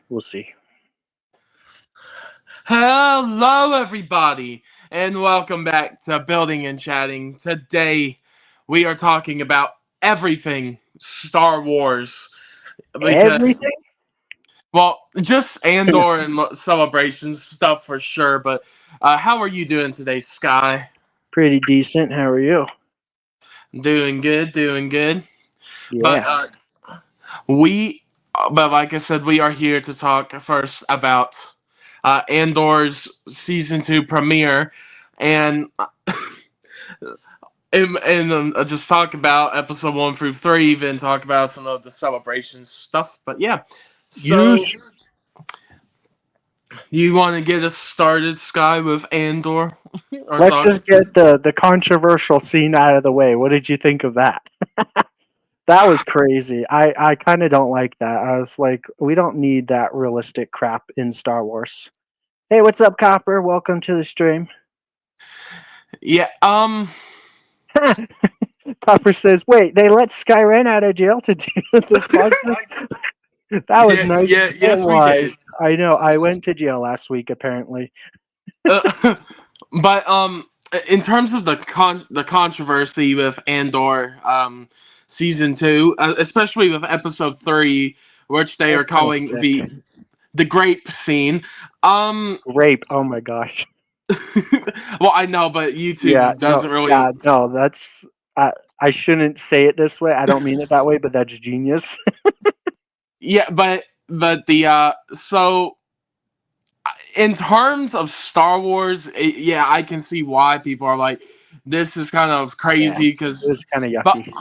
We'll see. Hello, everybody, and welcome back to Building and Chatting. Today, we are talking about everything Star Wars because, Everything just Andor and celebrations stuff for sure. But how are you doing today, Sky? pretty decent. How are you? Doing good, doing good. But Yeah. we, but like I said, we are here to talk first about Andor's season 2 premiere, and just talk about episode 1 through 3, then talk about some of the celebrations stuff. But yeah, so Use. you want to get us started, Sky, with Andor, or Let's talk? just get the controversial scene out of the way. What did you think of that? That was crazy. I kind of don't like that. I was like, we don't need that realistic crap in Star Wars. Hey, what's up, Copper? Welcome to the stream. Yeah, Copper says, "Wait, they let Skyren out of jail to do this podcast." That was yeah, nice. yeah, It yes, we did. was. I know. I went to jail last week, apparently. Uh, but in terms of the controversy with Andor, season 2, especially with episode 3, which That they was are kind of calling sick. the grape scene. Um, Rape. Oh my gosh. well, I know, but Yeah. YouTube No. doesn't really. Yeah. No. That's. I shouldn't say it this way. I don't mean it that way, but that's genius. Yeah, but the so in terms of Star Wars, yeah, I can see why people are like, this is kind of Yeah. crazy It because, was kind of but yucky.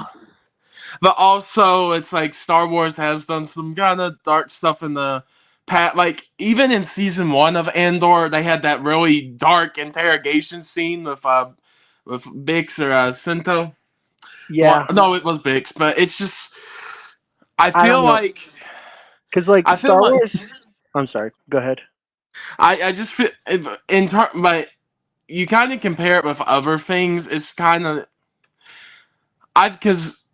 but also it's like Star Wars has done some kind of dark stuff in the past. Like even in season 1 of Andor, they had that really dark interrogation scene with Bix or Cinto. Well, Yeah. no, it was Bix, but it's just I I feel don't know. like Cause like I feel Star like Wars. I'm sorry. Go ahead. I just feel but you kind of compare it with other things. It's kind of because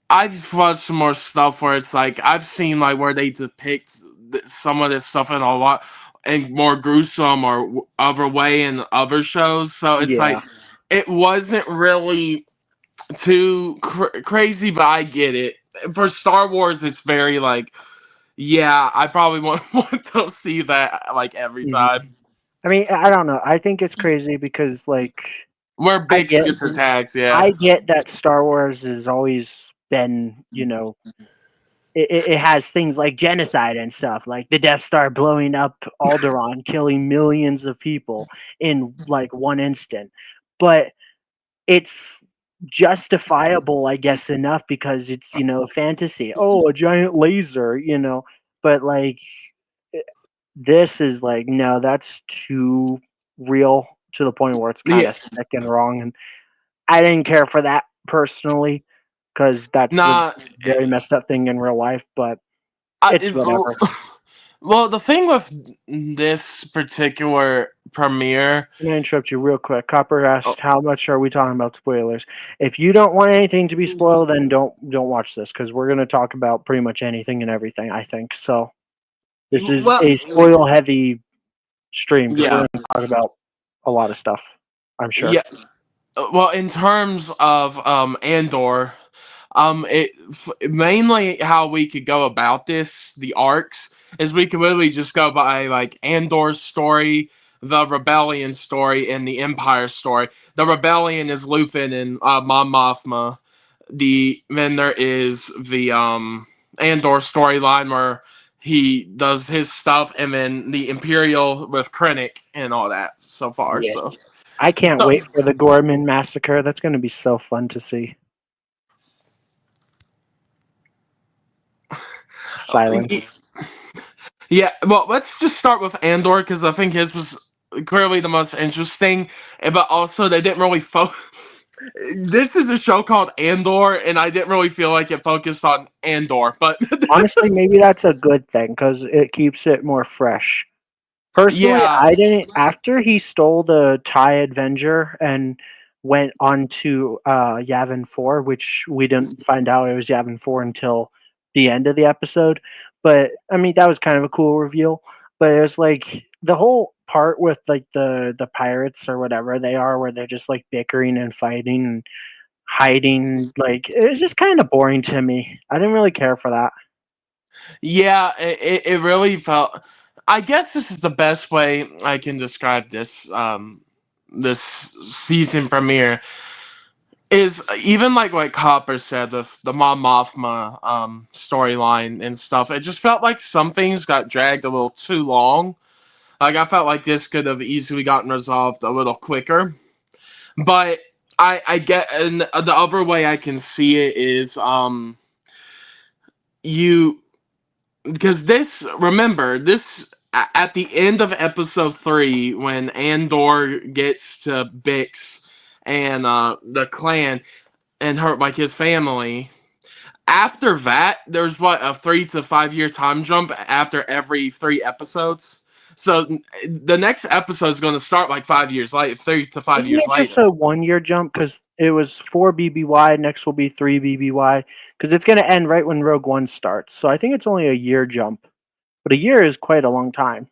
I've watched some more stuff where it's like I've seen like where they depict some of this stuff in a lot and more gruesome or other way in other shows. So it's Yeah. like it wasn't really too crazy, but I get it. For Star Wars, it's very like, yeah, I probably want to see that like every Mhm. time I mean, I don't know. I think it's crazy because like where I Bix get gets attacked. I Yeah, get that Star Wars has always been, it has things like genocide and stuff, like the Death Star blowing up Alderaan, killing millions of people in like one instant. But it's justifiable, I guess, enough because it's, fantasy. Oh, a giant laser. But like this is like, no, that's too real to the point where it's kind yeah. of sick and wrong. And I didn't care for that personally because that's a Nah, very messed up thing in real life, but I, it's whatever. well, the thing with this particular premiere, I'm gonna interrupt you real quick. Copper oh, asked, "How much are we talking about spoilers?" If you don't want anything to be spoiled, then don't watch this because we're gonna talk about pretty much anything and everything. I think so. This is well, a spoil heavy stream because we're yeah, gonna talk about a lot of stuff. I'm sure. yeah. Well, in terms of Andor, mainly how we could go about this, the arcs, is we could literally just go by like Andor's story, the Rebellion story, and the Empire story. The Rebellion is Luthen and Mon Mothma. Then there is the Andor storyline where he does his stuff, and then the Imperial with Krennic and all that so far. Yes. So, I can't so wait for the Gorman massacre. That's gonna be so fun to see. Silence. yeah. Well, let's just start with Andor because I think his was clearly the most interesting, but also they didn't really focus. This is a show called Andor, and I didn't really feel like it focused on Andor, but Honestly, maybe that's a good thing because it keeps it more fresh. Personally, yeah, I didn't. After he stole the TIE Avenger and went on to Yavin 4, which we didn't find out it was Yavin 4 until the end of the episode. But I mean, that was kind of a cool reveal. But it was like the whole part with like the pirates or whatever they are, where they're just like bickering and fighting and hiding. Like it was just kind of boring to me. I didn't really care for that. Yeah, it really felt. I guess this is the best way I can describe this season premiere is even like what Copper said with the Mon Mothma storyline and stuff. It just felt like some things got dragged a little too long. Like I felt like this could have easily gotten resolved a little quicker. But I get, and the other way I can see it is you, because this, remember this at the end of episode 3 when Andor gets to Bix and the clan and her, like his family. After that, there's what, a 3 to 5 year time jump after every 3 episodes. So the next episode is going to start like 5 years later, 3 to 5 Isn't years it just later. a 1 year jump? Because it was 4 BBY, next will be 3 BBY. Because it's going to end right when Rogue One starts. So I think it's only a year jump. But a year is quite a long time.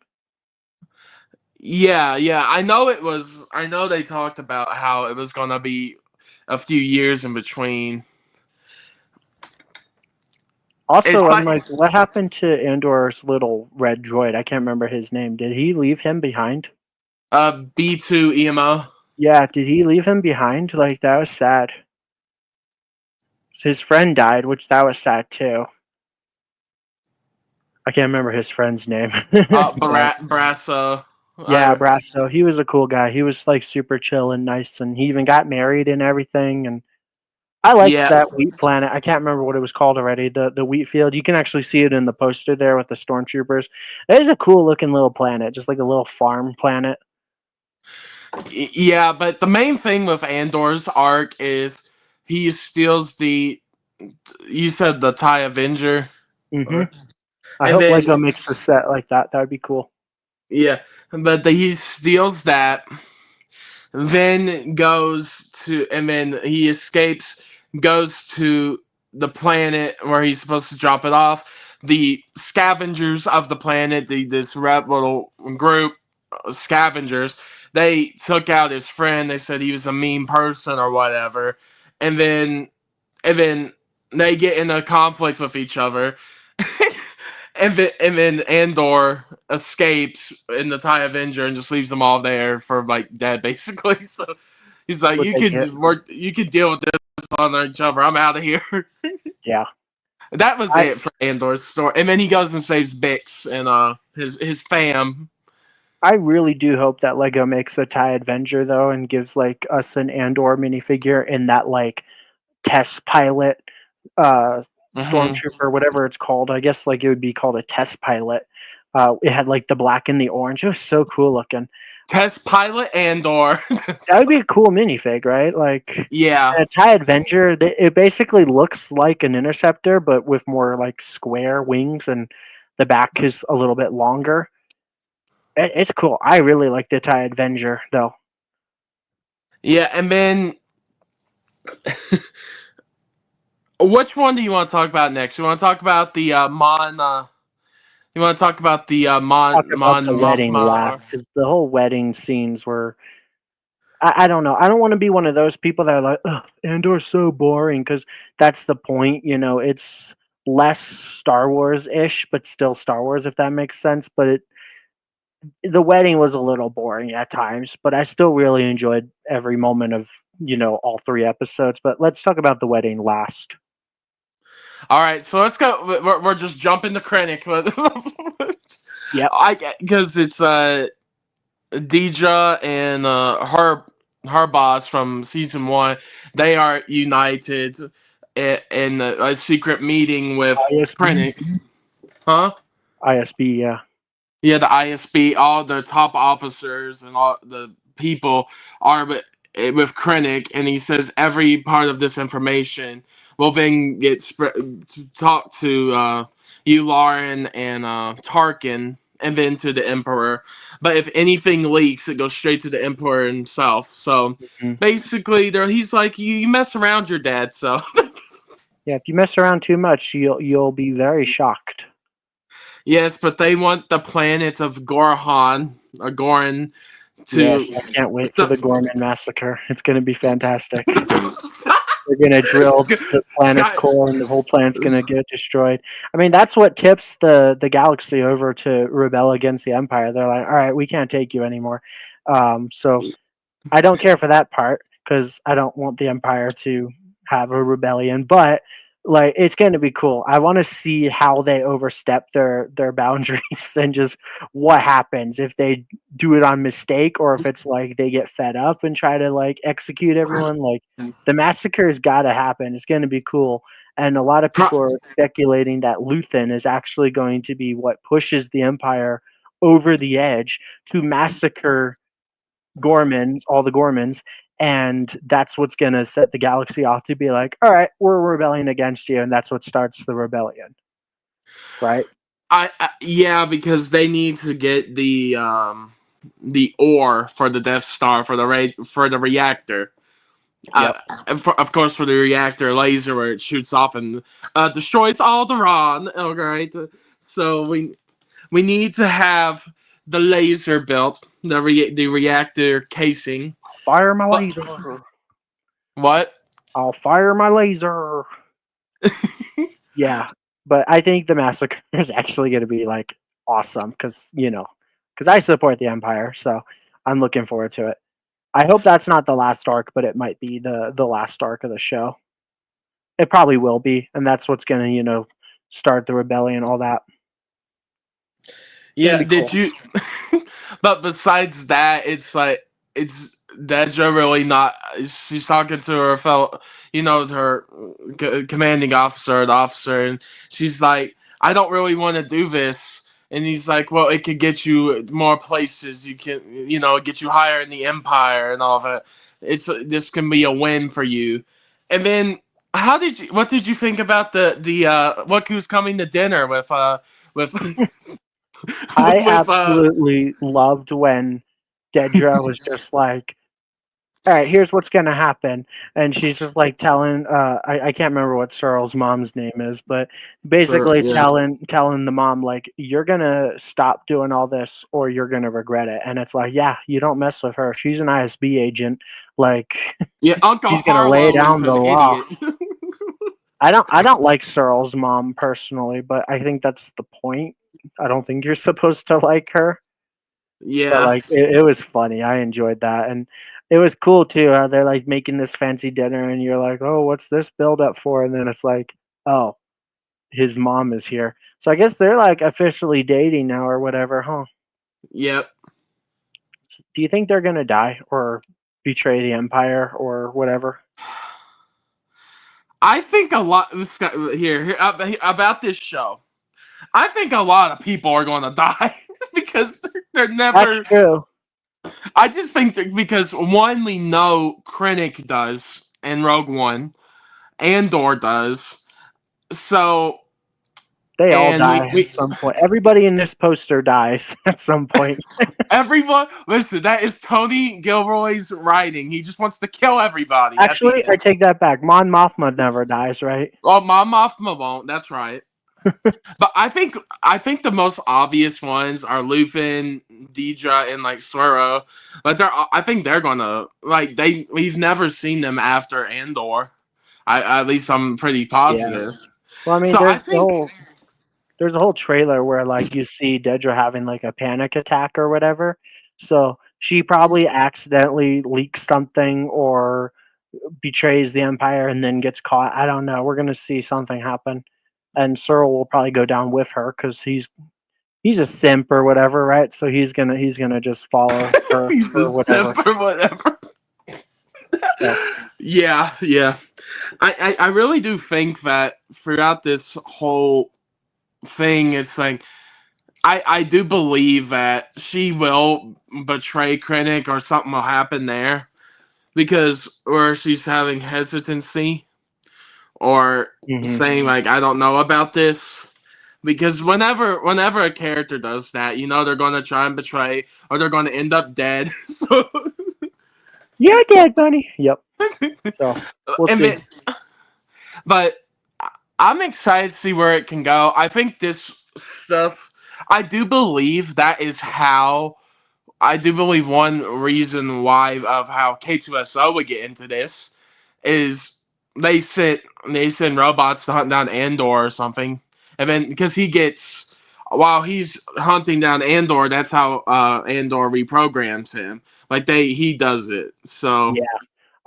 Yeah, yeah. I know it was. I know they talked about how it was going to be a few years in between. It's Also, I'm like like, what happened to Andor's little red droid? I can't remember his name. Did he leave him behind? B2 EMO. Yeah, did he leave him behind? Like, that was sad. His friend died, which that was sad too. I can't remember his friend's name. But Brasso. yeah, I Brasso. He was a cool guy. He was like super chill and nice, and he even got married and everything. And I liked Yeah, that wheat planet. I can't remember what it was called already. The wheat field. You can actually see it in the poster there with the stormtroopers. It is a cool looking little planet, just like a little farm planet. yeah. But the main thing with Andor's arc is he steals the. You said the TIE Avenger, Hmm. I and hope then Lego makes a set like that. That would be cool. yeah, but he steals that. Then goes to, and then he escapes, goes to the planet where he's supposed to drop it off. The scavengers of the planet, this little group of scavengers, they took out his friend. They said he was a mean person or whatever, and then and then they get in a conflict with each other. And then Andor escapes in the TIE Avenger and just leaves them all there for like dead, basically. So he's like, What "You they get? could work, you could deal with this on each other. I'm out of here." Yeah. That was I it for Andor's story. And then he goes and saves Bix and his fam. I really do hope that Lego makes a TIE Avenger though and gives like us an Andor minifigure in that like test pilot uh Hmm. stormtrooper, whatever it's called. I guess like it would be called a test pilot. It had like the black and the orange. It was so cool looking. Test pilot Andor. That would be a cool minifig, right? Like Yeah. a TIE Avenger, it basically looks like an interceptor, but with more like square wings, and the back is a little bit longer. It's cool. I really like the TIE Avenger, though. Yeah, and then which one do you want to talk about next? You want to talk about the Mon? You want to talk about the Talk about Mon the wedding Mothma? last, Or because the whole wedding scenes were. I don't know. I don't want to be one of those people that are like, "Ugh, Andor's so boring," because that's the point. It's less Star Wars ish, but still Star Wars, if that makes sense. But the wedding was a little boring at times, but I still really enjoyed every moment of all 3 episodes. But let's talk about the wedding last. all right, so let's go. We're just jumping to Krennic. Yep. I because it's Deidre and her boss from season 1. They are united in a secret meeting with ISB. Krennic. Huh? ISB. Yeah. Yeah, the ISB, all the top officers and all the people are with Krennic, and he says every part of this information will then get talked to you, Lauren, and Tarkin, and then to the Emperor. But if anything leaks, it goes straight to the Emperor himself. So Mhm. basically, he's like, you mess around your dad, so. Yeah. If you mess around too much, you'll be very shocked. Yes, but they want the planet of Gorhan or Goran Yes, to. I can't wait for So, the Gorman massacre. It's going to be fantastic. They're gonna drill the planet's Scott, core, and the whole planet's gonna get destroyed. I mean, that's what tips the galaxy over to rebel against the Empire. They're like, all right, we can't take you anymore. So I don't care for that part because I don't want the Empire to have a rebellion. But like, it's going to be cool. I want to see how they overstep their boundaries and just what happens if they do it on mistake or if it's like they get fed up and try to like execute everyone. Like the massacre has got to happen. It's going to be cool. And a lot of people are speculating that Luthen is actually going to be what pushes the Empire over the edge to massacre Gormans, all the Gormans, and that's what's going to set the galaxy off to be like, all right, we're rebelling against you, and that's what starts the rebellion, right? yeah, because they need to get the ore for the Death Star for for the reactor. Uh, Yep. of course, for the reactor laser where it shoots off and destroys Alderaan. Okay, so we need to have the laser built, the reactor casing. Fire my But laser. what? I'll fire my laser. Yeah, but I think the massacre is actually going to be like awesome because because I support the Empire, so I'm looking forward to it. I hope that's not the last arc, but it might be the last arc of the show. It probably will be, and that's what's going to start the rebellion, all that. It's gonna Yeah, be did cool. you? But besides that, it's like it's Dedra really not. She's talking to her fellow, to her commanding officer, the officer, and she's like, "I don't really want to do this." And he's like, "Well, it could get you more places. You can, get you higher in the empire and all that. This can be a win for you." And then, what did you think about the look who's coming to dinner with I with absolutely loved when Dedra was just like, "All right, here's what's gonna happen," and she's just like telling, I can't remember what Searle's mom's name is, but basically yeah. telling the mom like, "You're gonna stop doing all this, or you're gonna regret it." And it's like, yeah, you don't mess with her. She's an ISB agent. Like, Yeah, Uncle she's gonna lay Harlow is down the an law. idiot. I don't like Searle's mom personally, but I think that's the point. I don't think you're supposed to like her. But Yeah, like it was funny. I enjoyed that, and it was cool too. How they're like making this fancy dinner, and you're like, "Oh, what's this build up for?" And then it's like, "Oh, his mom is here." So I guess they're like officially dating now or whatever, huh? yep. Do you think they're gonna die or betray the empire or whatever? I think a lot this guy, here about this show. I think a lot of people are going to die because they're That's never. true. I just think that because one, we know Krennic does in Rogue One, Andor does. So, They all and die at some point. Everybody in this poster dies at some point. everyone, listen, that is Tony Gilroy's writing. He just wants to kill everybody at the Actually, I end. take that back. Mon Mothma never dies, right? Oh, my Mothma won't. That's right. But I think the most obvious ones are Luthen, Deidre, and like Swerro. But I think they're gonna like we've never seen them after Andor. At least I'm pretty Yeah. positive. Well, I mean, So I think there's a whole trailer where like you see Dedra having like a panic attack or whatever. So she probably accidentally leaks something or betrays the Empire and then gets caught. I don't know. We're gonna see something happen, and Searle will probably go down with her because he's a simp or whatever, right? So he's gonna just follow her he's a or whatever. simp or whatever. So Yeah, yeah. I really do think that throughout this whole thing, it's like I do believe that she will betray Krennic or something will happen there because or she's having hesitancy or mhm. saying like I don't know about this because whenever a character does that, they're going to try and betray or they're going to end up dead. So, You're dead, bunny. Yep. So we'll and see. then, but I'm excited to see where it can go. I think this stuff. I do believe that is how. I do believe one reason why of how K2SO would get into this is they sent they send robots to hunt down Andor or something, and then because he gets while he's hunting down Andor, that's how Andor reprograms him. Like he does it. So Yeah.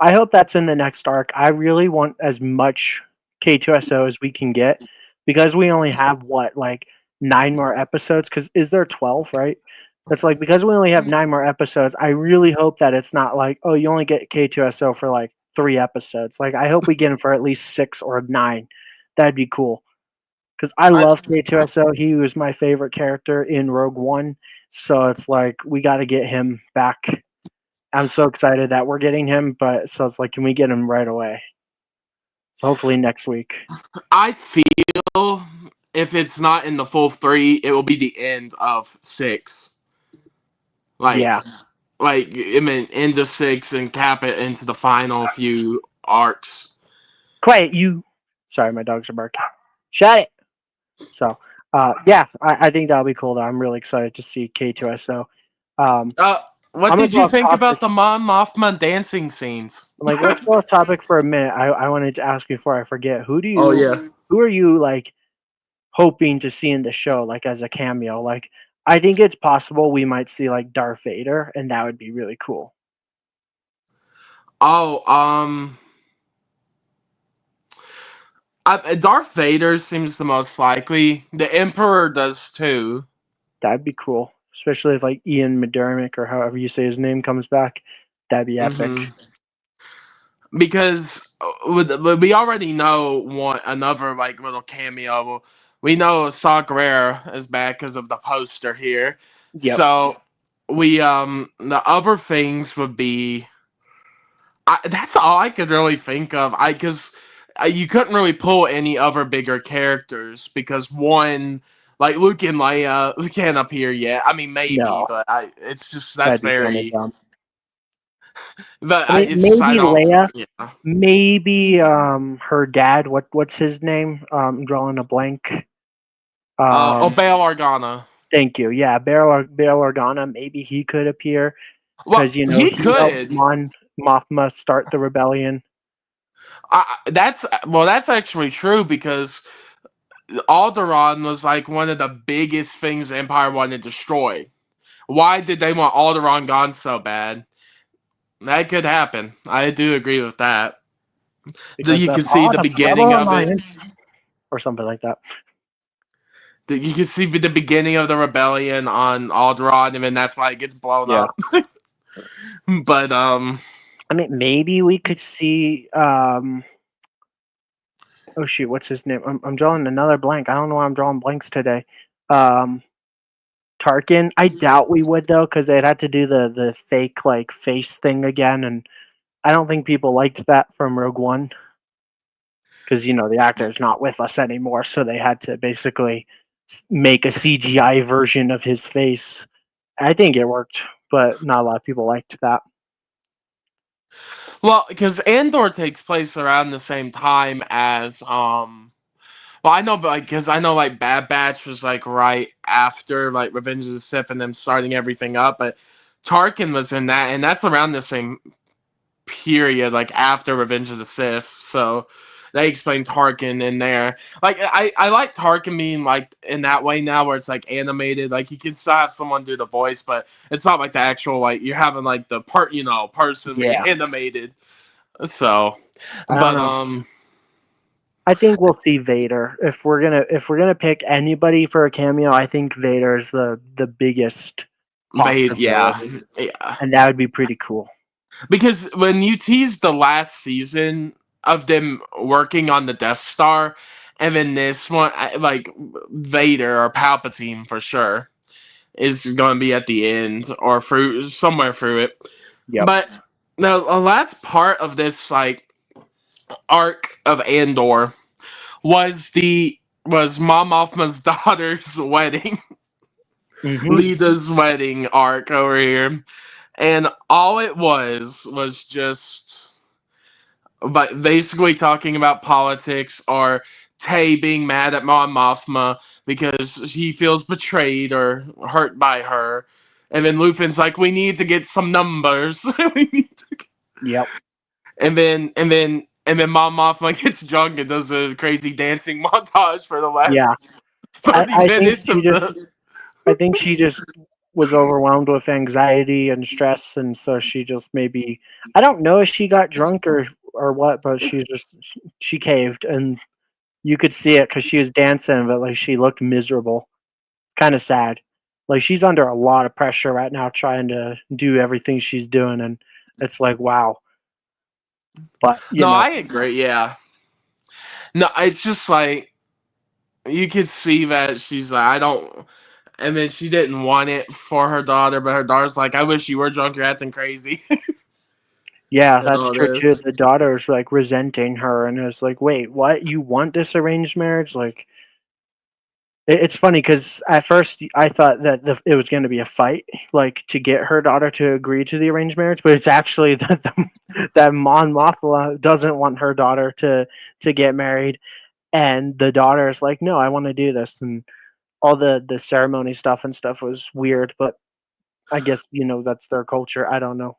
I hope that's in the next arc. I really want as much K2SO as we can get because we only have what, like 9 more episodes? Because is there 12, right? It's like because we only have 9 more episodes, I really hope that it's not like, oh, you only get K2SO for like 3 episodes. Like, I hope we get him for at least 6 or 9. That'd be cool. Because I I, love K2SO. He was my favorite character in Rogue One. So it's like, we got to get him back. I'm so excited that we're getting him, but so it's like, can we get him right away? So hopefully next week. I feel if it's not in the full three, it will be the end of six. Like Yeah. I mean, end of six and cap it into the final few arcs. Quiet, you. Sorry, my dogs are barking. Shut it. So, yeah, I think that'll be cool. Though. I'm really excited to see K2SO. Um, Uh, what I'm gonna did go you off think topic. about the Mon Mothma dancing scenes? Like, let's go off topic for a minute. I wanted to ask before I forget. Oh yeah. Who are you like hoping to see in the show, like as a cameo? Like, I think it's possible we might see like Darth Vader, and that would be really cool. Oh, Darth Vader seems the most likely. The Emperor does too. That'd be cool, especially if like Ian McDermott or however you say his name comes back. That'd be epic. Hmm Because we already know one another like little cameo. We know Saw Gerrera is back because of the poster here. Yep. So we the other things would be that's all I could really think of. I because you couldn't really pull any other bigger characters because one like Luke and Leia can't appear yet. I mean maybe, No, but I it's just that's that'd be kind of very. dumb. But I mean, it's just I maybe don't. Leia, Yeah. maybe her dad. What's his name? I'm drawing a blank. Oh, Um, Bail Organa. thank you. Yeah, Bail Organa. Maybe he could appear Well, because he he helped could. Mothma start the rebellion. That's actually true because Alderaan was like one of the biggest things the Empire wanted to destroy. Why did they want Alderaan gone so bad? That could happen. I do agree with that. Because You the can see the Rebel beginning of it. Alliance or something like that. You can see the beginning of the rebellion on Alderaan, and then that's why it gets blown Yeah. up. But I mean, maybe we could see. Oh shoot, what's his name? I'm drawing another blank. I don't know why I'm drawing blanks today. Um, Tarkin. I doubt we would though, because they'd have to do the fake like face thing again, and I don't think people liked that from Rogue One because the actor's not with us anymore, so they had to basically make a CGI version of his face. I think it worked, but not a lot of people liked that. well, because Andor takes place around the same time as well, I know, but like, because I know, like, Bad Batch was like right after like Revenge of the Sith and them starting everything up, but Tarkin was in that, and that's around the same period, like after Revenge of the Sith. So they explained Tarkin in there. Like, I like Tarkin being like in that way now, where it's like animated. Like you can still have someone do the voice, but it's not like the actual like you're having like the person being Yeah, animated. So, I don't but know. I think we'll see Vader if we're gonna pick anybody for a cameo. I think Vader's the biggest Yeah, possibility, yeah. and that would be pretty cool. Because when you teased the last season of them working on the Death Star, and then this one, like Vader or Palpatine for sure is going to be at the end or through somewhere through it. Yep. But the last part of this like arc of Andor was Mom Mothma's daughter's wedding, Hmm. Leda's wedding arc over here, and all it was just but basically talking about politics or Tay being mad at Mon Mothma because he feels betrayed or hurt by her. And then Lupin's like, we need to get some numbers. we need to... Yep. And then Mon Mothma gets drunk and does a crazy dancing montage for the last Yeah. 30 I think minutes of the... she just was overwhelmed with anxiety and stress, and so she just maybe, I don't know if she got drunk or what, but she caved, and you could see it because she was dancing, but like she looked miserable. It's kind of sad. Like she's under a lot of pressure right now, trying to do everything she's doing, and it's like wow. But No, I agree. Yeah. No, it's just like you could see that she's like, I don't. And then she didn't want it for her daughter, but her daughter's like, I wish you were drunk. You're acting crazy. yeah, and that's all true this. too. The daughter's like resenting her, and it's like, wait, what? You want this arranged marriage? Like, it's funny because at first I thought that it was going to be a fight, like to get her daughter to agree to the arranged marriage, but it's actually that that Mon Mothma doesn't want her daughter to get married, and the daughter is like, no, I want to do this, and all the ceremony stuff and stuff was weird, but I guess that's their culture. I don't know,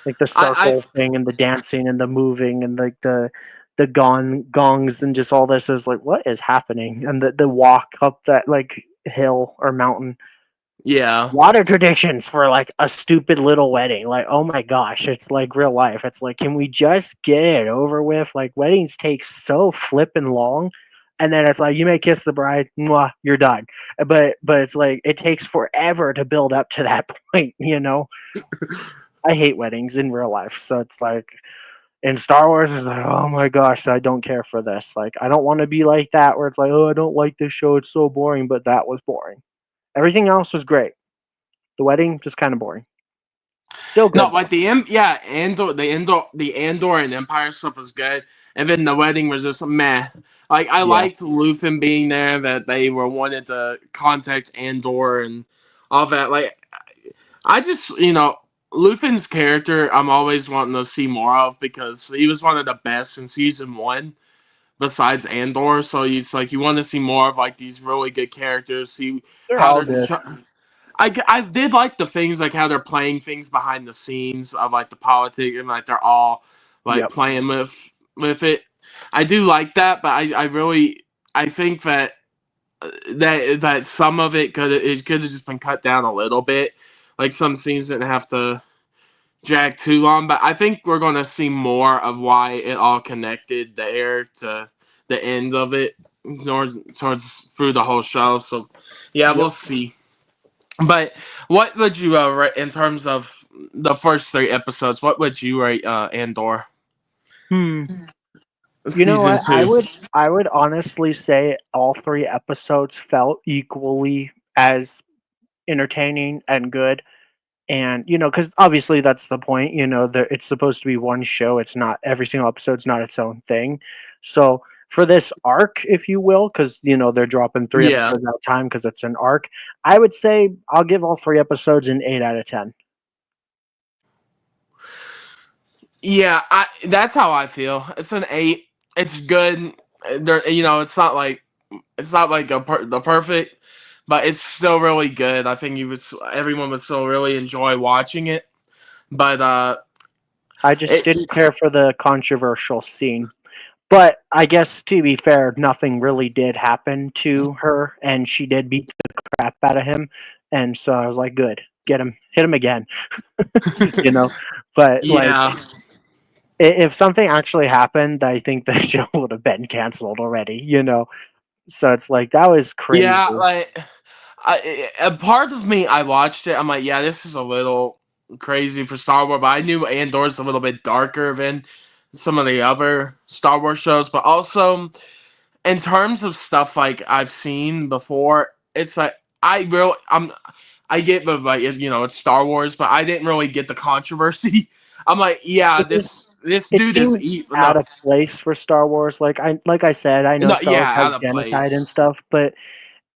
like the I circle thing and the dancing and the moving and like the gongs and just all this is like what is happening, and the walk up that like hill or mountain. yeah. Water traditions for like a stupid little wedding. Like, oh my gosh, it's like real life. It's like, can we just get it over with? Like, weddings take so flippin' long, and then it's like you may kiss the bride, mwah, you're done. But it's like it takes forever to build up to that point. I hate weddings in real life, so it's like in Star Wars, it's like, oh my gosh, I don't care for this. Like, I don't want to be like that, where it's like, oh, I don't like this show, it's so boring. But that was boring. Everything else was great. The wedding just kind of boring. Still No, good like though. the Andor and Empire stuff was good, and then the wedding was just meh. Like I Yeah, liked Luthen being there, that they were wanted to contact Andor and all that. Like I just Luthen's character, I'm always wanting to see more of because he was one of the best in season one. Besides Andor, so it's like you want to see more of like these really good characters, see they're how all they're good. I did like the things like how they're playing things behind the scenes of like the politics and like they're all like Yep. playing with it. I do like that, but I really I think that that some of it could have just been cut down a little bit. Like some scenes didn't have to drag too long, but I think we're going to see more of why it all connected there to the end of it towards through the whole show. So yeah, Yep. we'll see. But what would you rate in terms of the first three episodes? What would you rate Andor Hmm. You know season what? I two? would I would honestly say all three episodes felt equally as entertaining and good. And because obviously that's the point. It's supposed to be one show. It's not every single episode's not its own thing. So for this arc, if you will, because they're dropping three Yeah, episodes at a time because it's an arc, I would say I'll give all three episodes an 8 out of 10. yeah. That's how I feel. It's an 8. It's good. There, it's not like the perfect, but it's still really good. I think everyone would still really enjoy watching it. But I just it didn't care for the controversial scene. But I guess to be fair, nothing really did happen to her, and she did beat the crap out of him. And so I was like, good, get him, hit him again, you know. But like, yeah. if something actually happened, I think the show would have been canceled already. So it's like that was crazy. Yeah, like a part of me, I watched it. I'm like, yeah, this is a little crazy for Star Wars, but I knew Andor's a little bit darker than some of the other Star Wars shows. But also, in terms of stuff like I've seen before, it's like I get the like it's Star Wars, but I didn't really get the controversy. I'm like, yeah, It this it dude is seems out no of place for Star Wars. Like I said, I know no Star Wars yeah has out of genocide and place. stuff, but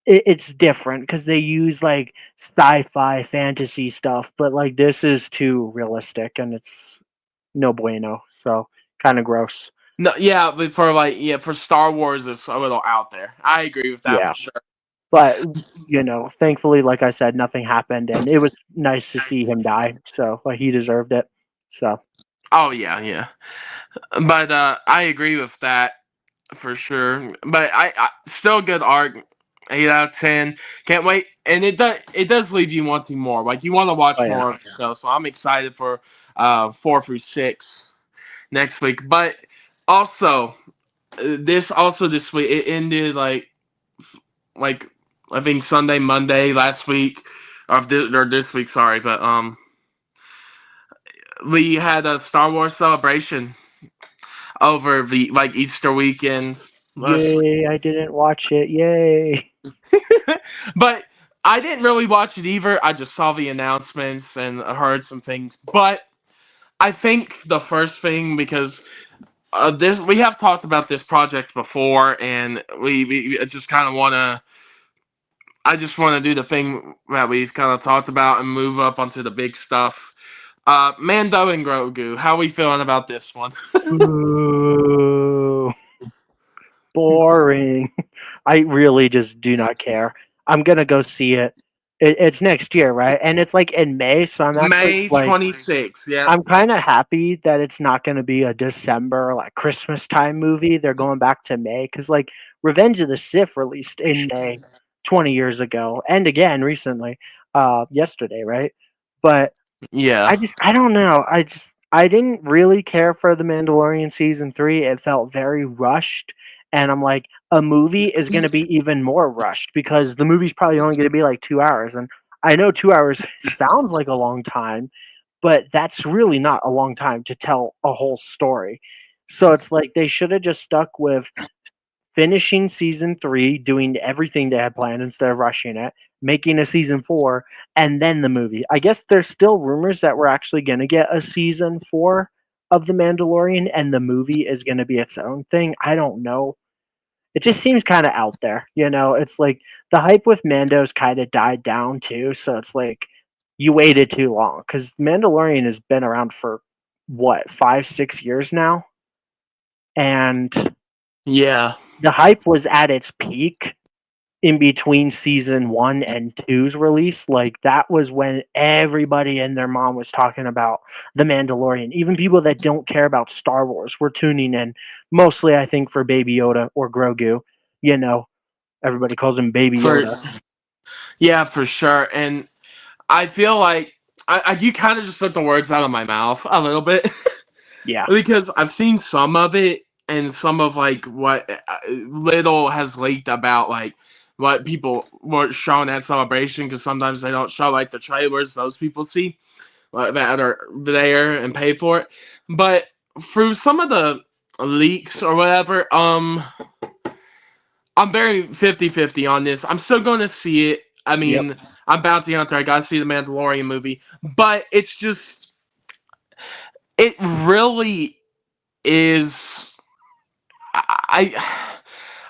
it's different because they use like sci-fi fantasy stuff, but like this is too realistic and it's no bueno. So kind of gross. No, yeah, but for like for Star Wars, it's a little out there. I agree with that Yeah, for sure. but thankfully, like I said, nothing happened, and it was nice to see him die. So, like, he deserved it. So, Oh yeah, yeah. But I agree with that for sure. But I still good arc. 8 out of 10. Can't wait, and it does leave you wanting more. Like you want to oh watch yeah, more of the show. So I'm excited for 4 through 6 next week. But also this week it ended like I think Sunday, Monday last week, or this week. Sorry, but we had a Star Wars celebration over the like Easter weekend. yay! I didn't watch it. Yay! But I didn't really watch it either. I just saw the announcements and heard some things. But I think the first thing, because this we have talked about this project before, and we just kind of want to. I just want to do the thing that we've kind of talked about and move up onto the big stuff. Mando and Grogu, how are we feeling about this one? Ooh, boring. I really just do not care. I'm gonna go see it. It's next year, right? And it's like in May, so I'm actually May like, 26th. Yep. I'm kind of happy that it's not going to be a December like Christmas time movie. They're going back to May because like Revenge of the Sith released in May 20 years ago and again recently, yesterday, right? But Yeah. I don't know. I didn't really care for The Mandalorian season 3. It felt very rushed, and I'm like, a movie is going to be even more rushed because the movie's probably only going to be like 2 hours, and I know 2 hours sounds like a long time, but that's really not a long time to tell a whole story. So it's like they should have just stuck with finishing season 3, doing everything they had planned instead of rushing it, making a season 4, and then the movie. I guess there's still rumors that we're actually going to get a season 4 of The Mandalorian and the movie is going to be its own thing. I don't know. It just seems kind of out there, It's like the hype with Mando's kind of died down too, so it's like you waited too long cuz Mandalorian has been around for what, 5 6 years now, and Yeah. the hype was at its peak in between season 1 and two's release. Like, that was when everybody and their mom was talking about The Mandalorian. Even people that don't care about Star Wars were tuning in, mostly, I think, for Baby Yoda or Grogu. You know, everybody calls him Baby For Yoda. yeah, for sure. And I feel like you kind of just took the words out of my mouth a little bit Yeah. because I've seen some of it and some of like what little has leaked about like what people were shown at celebration, because sometimes they don't show like the trailers those people see that are there and pay for it. But through some of the leaks or whatever, I'm very 50-50 on this. I'm still going to see it. I Yep. mean, I'm Bounty Hunter. I got to see the Mandalorian movie. But it's just, it really is.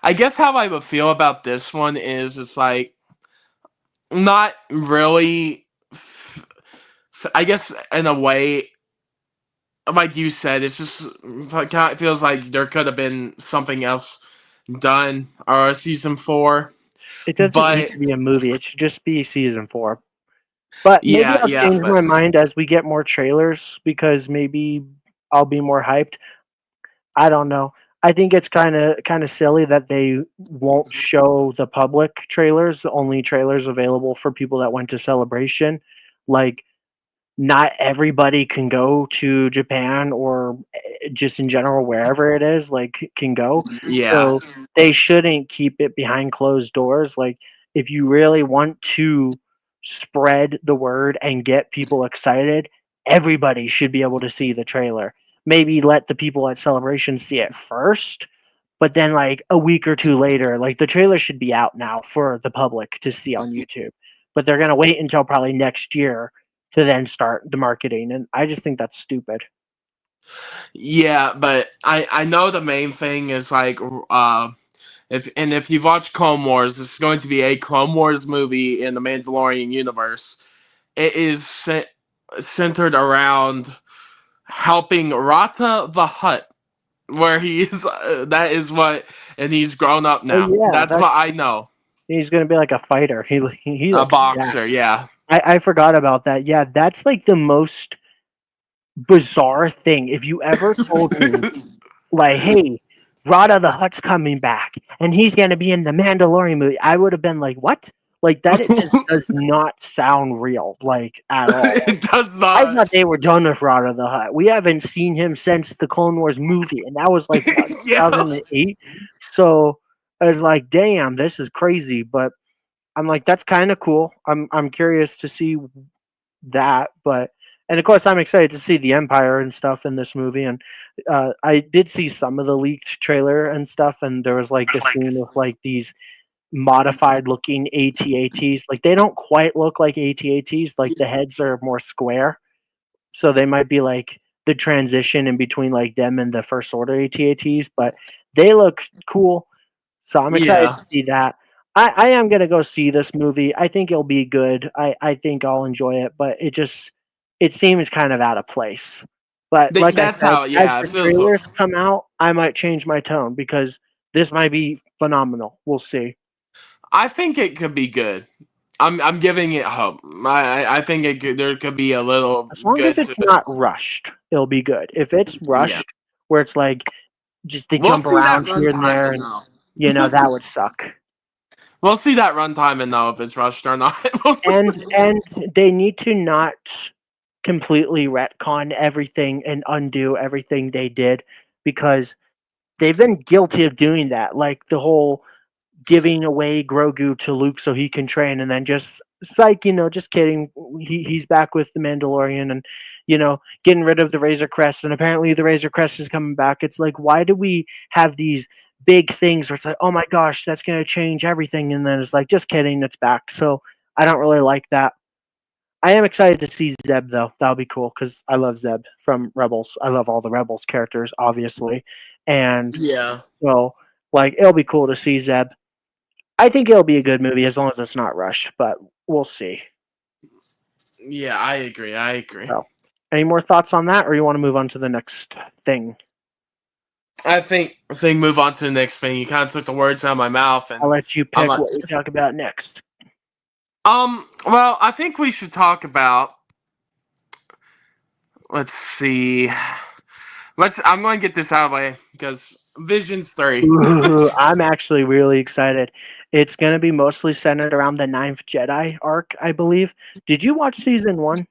I guess how I would feel about this one is it's like, not really. I guess in a way, like you said, it's just it feels like there could have been something else done or season 4. It doesn't need But to be a movie. It should just be season 4. But maybe yeah, I'll yeah, change but my mind as we get more trailers because maybe I'll be more hyped. I don't know. I think it's kind of silly that they won't show the public trailers, only trailers available for people that went to Celebration. Like, not everybody can go to Japan or just in general wherever it is, like, can go. yeah. So they shouldn't keep it behind closed doors. Like, if you really want to spread the word and get people excited, everybody should be able to see the trailer. Maybe let the people at Celebration see it first, but then like a week or two later, like the trailer should be out now for the public to see on YouTube. But they're gonna wait until probably next year to then start the marketing, and I just think that's stupid. Yeah, but I know the main thing is like if you've watched Clone Wars, this is going to be a Clone Wars movie in the Mandalorian universe. It is centered around helping Rata the Hutt. where he is. That is what, and he's grown up Oh now. yeah, That's what that's I know. he's gonna be like a fighter. He A looks jacked. boxer, yeah. I forgot about that. Yeah, that's like the most bizarre thing. If you ever told me like, "Hey, Rada the Hutt's coming back, and he's gonna be in the Mandalorian movie," I would have been like, "What?" Like that. It just does not sound real, like at all. It does I not. thought they were done with Rada the Hutt. We haven't seen him since the Clone Wars movie, and that was like what Yeah. 2008. So I was like, "Damn, this is crazy." But I'm like, "That's kind of cool." I'm curious to see that, but and of course I'm excited to see the Empire and stuff in this movie. And I did see some of the leaked trailer and stuff, and there was like a scene with like these modified looking AT-ATs. Like they don't quite look like AT-ATs. Like the heads are more square, so they might be like the transition in between like them and the First Order AT-ATs. But they look cool, so I'm excited Yeah. to see that. I am gonna go see this movie. I think it'll be good. I think I'll enjoy it, but it seems kind of out of place. But like I That's said, how. as Yeah, it the feels. trailers come out, I might change my tone because this might be phenomenal. We'll see. I think it could be good. I'm giving it hope. I think it could, there could be a little As long as good to it's it. not rushed, it'll be good. If it's Yeah. rushed, where it's like just they We'll jump see that around here and runtime there, and and know. that would suck. We'll see that runtime and know if it's rushed or not. We'll see. And they need to not completely retcon everything and undo everything they did because they've been guilty of doing that. Like the whole giving away Grogu to Luke so he can train, and then just psych, just kidding. He's back with the Mandalorian, and getting rid of the Razor Crest, and apparently the Razor Crest is coming back. It's like, why do we have these big things where it's like, oh my gosh, that's gonna change everything, and then it's like, just kidding, it's back. So I don't really like that. I am excited to see Zeb though. That'll be cool because I love Zeb from Rebels. I love all the Rebels characters, obviously, and Yeah. so like it'll be cool to see Zeb. I think it'll be a good movie as long as it's not rushed, but we'll see. Yeah, I agree. I agree. So, any more thoughts on that, or you want to move on to the next thing? I think move on to the next thing. You kind of took the words out of my mouth, I'll and let you I'm pick like, what we talk about next. well, I think we should talk about. Let's see. Let's. I'm going to get this out of the way because Visions 3. Ooh, I'm actually really excited. It's going to be mostly centered around the Ninth Jedi arc, I believe. Did you watch season one?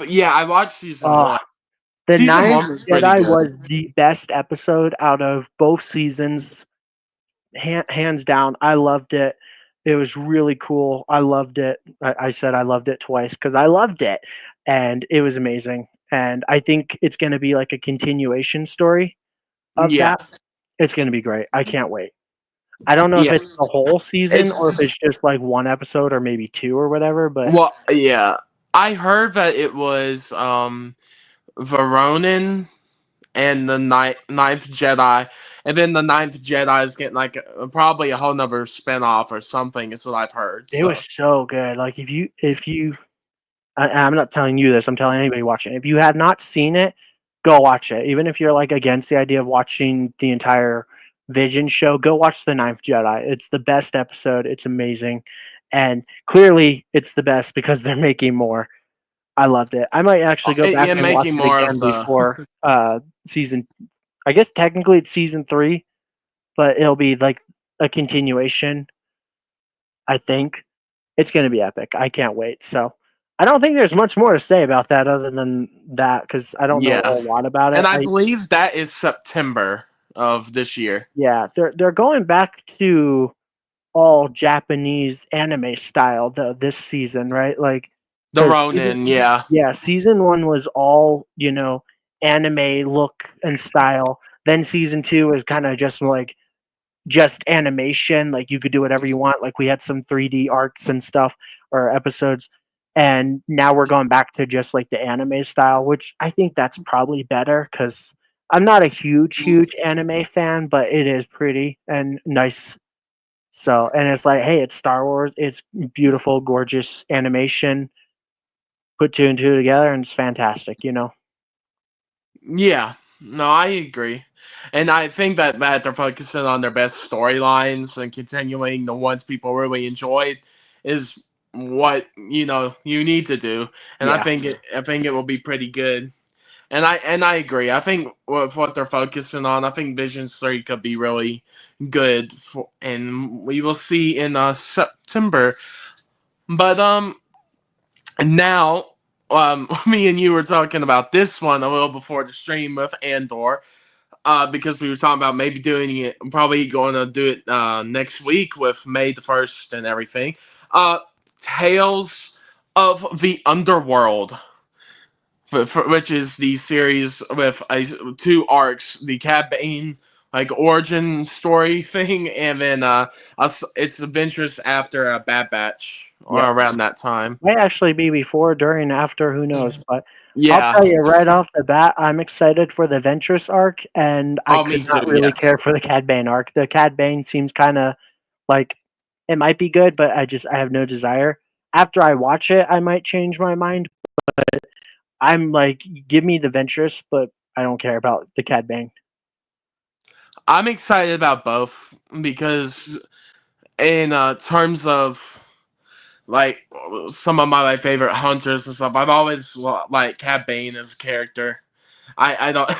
Yeah, I watched season Oh, one. the Season Ninth one was pretty Jedi good. was the best episode out of both seasons, hands down. I loved it. It was really cool. I loved it. I said I loved it twice because I loved it, and it was amazing. And I think it's going to be like a continuation story of Yeah, that. It's going to be great. I can't wait. I don't know if yeah. it's the whole season or if It's it's just like one episode or maybe two or whatever. But well, yeah. I heard that it was Veronin and the ninth Jedi, and then the ninth Jedi is getting like probably a whole nother spinoff or something. Is what I've heard. it was So so good. Like if you I'm not telling you this. I'm telling anybody watching. If you have not seen it, go watch it. Even if you're like against the idea of watching the entire Vision show, go watch the Ninth Jedi. It's the best episode. It's amazing, and clearly it's the best because they're making more. I loved it. I might actually go back yeah, and watch making it more of again the before season. I guess technically it's season three, but it'll be like a continuation. I think it's going to be epic. I can't wait. So I don't think there's much more to say about that other than that because I don't know a yeah, whole lot about and it. I I believe that is September of this year. Yeah, they're going back to all Japanese anime style this season, right? Like The because Ronin, yeah, season one was all anime look and style. Then season two was kind of just animation, like you could do whatever you want. Like we had some 3D arcs and stuff or episodes, and now we're going back to just like the anime style, which I think that's probably better because I'm not a huge anime fan, but it is pretty and nice. So, and it's like, hey, it's Star Wars. It's beautiful, gorgeous animation. Put two and two together, and it's fantastic. yeah. No, I agree. And I think that they're focusing on their best storylines and continuing the ones people really enjoyed is what you need to do. And Yeah, I think it will be pretty good. And I agree. I think with what they're focusing on, I think Visions 3 could be really good and we will see in September. But now me and you were talking about this one a little before the stream with Andor because we were talking about maybe doing it, probably going to do it next week with May the 1st and everything. Uh, Tales of the Underworld, which is the series with two arcs, the Cad Bane like origin story thing, and then its adventures after a Bad Batch or yeah. around that time. Might actually be before, during, after, who knows? But I'll Yeah. tell you right off the bat, I'm excited for the Ventress arc, and I Oh, could me too. not really Yeah. care for the Cad Bane arc. The Cad Bane seems kind of like it might be good, but I have no desire. After I watch it, I might change my mind. I'm like, give me the Ventress, but I don't care about the Cad Bane. I'm excited about both because in terms of like some of my favorite hunters and stuff, I've always liked Cad Bane as a character. I don't.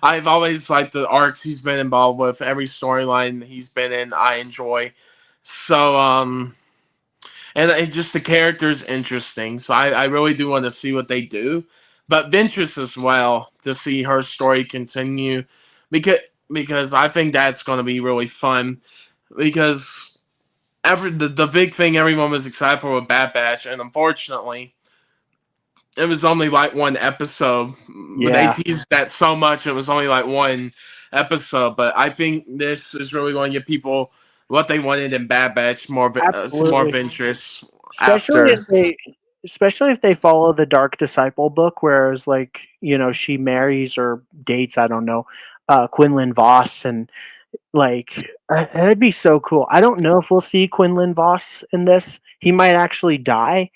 I've always liked the arcs he's been involved with. Every storyline he's been in, I enjoy. So and just the character's interesting. So I really do want to see what they do, but Ventress as well to see her story continue, because because I think that's going to be really fun because the big thing everyone was excited for with Bad Batch, and unfortunately, it was only like one episode. But they Yeah, teased that so much, it was only like one episode. But I think this is really going to give people what they wanted in Bad Batch, more of absolutely. interest Especially if after. they especially if they follow the Dark Disciple book, whereas like, she marries or dates, I don't know, Quinlan Voss, and like that'd be so cool. I don't know if we'll see Quinlan Voss in this. He might actually die,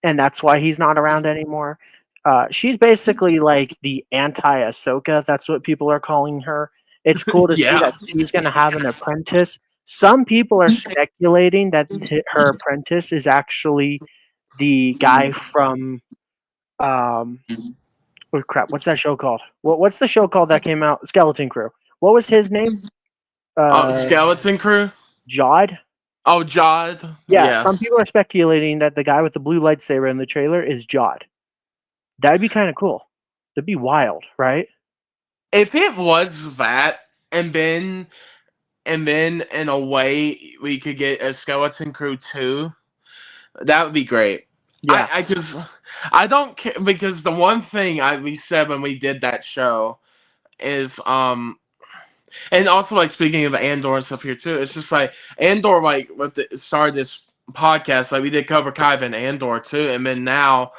and that's why he's not around anymore. She's basically like the anti Ahsoka. That's what people are calling her. It's cool to see Yeah. that she's going to have an apprentice. Some people are speculating that her apprentice is actually the guy from oh crap, what's that show called? What's the show called that came out? Skeleton Crew. What was his name? Oh, Uh, Skeleton Crew. Jod. Oh, Jod. Yeah, Yeah. some people are speculating that the guy with the blue lightsaber in the trailer is Jod. That'd be kind of cool. That'd be wild, right? If it was that, and then in a way we could get a Skeleton Crew 2, that would be great. Yeah, I just I don't care because the one thing we said when we did that show is and also like speaking of Andor and stuff here too, it's just like Andor like with the started this podcast, like we did Cobra Kai and Andor too, and then now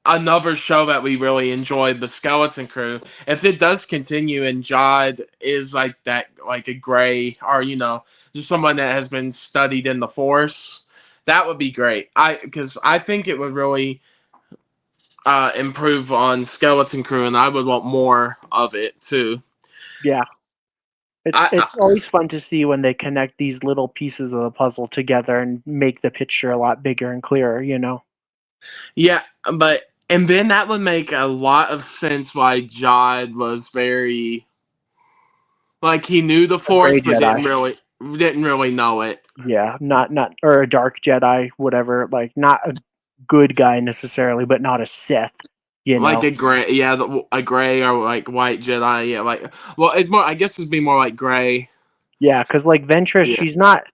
another show that we really enjoyed, the Skeleton Crew. If it does continue and Jod is like that, like a gray or just someone that has been studied in the Force, that would be great. Because I think it would really improve on Skeleton Crew, and I would want more of it too. yeah. It's I, it's I always fun to see when they connect these little pieces of the puzzle together and make the picture a lot bigger and clearer. yeah, but and then that would make a lot of sense why Jod was very like he knew the A gray Force but Jedi. didn't really know it. Yeah, not or a dark Jedi, whatever. Like not a good guy necessarily, but not a Sith. You Like know. a gray, yeah, a gray or like white Jedi, yeah, like well, it's more. I guess it'd be more like gray. Yeah, because like Ventress, Yeah, she's not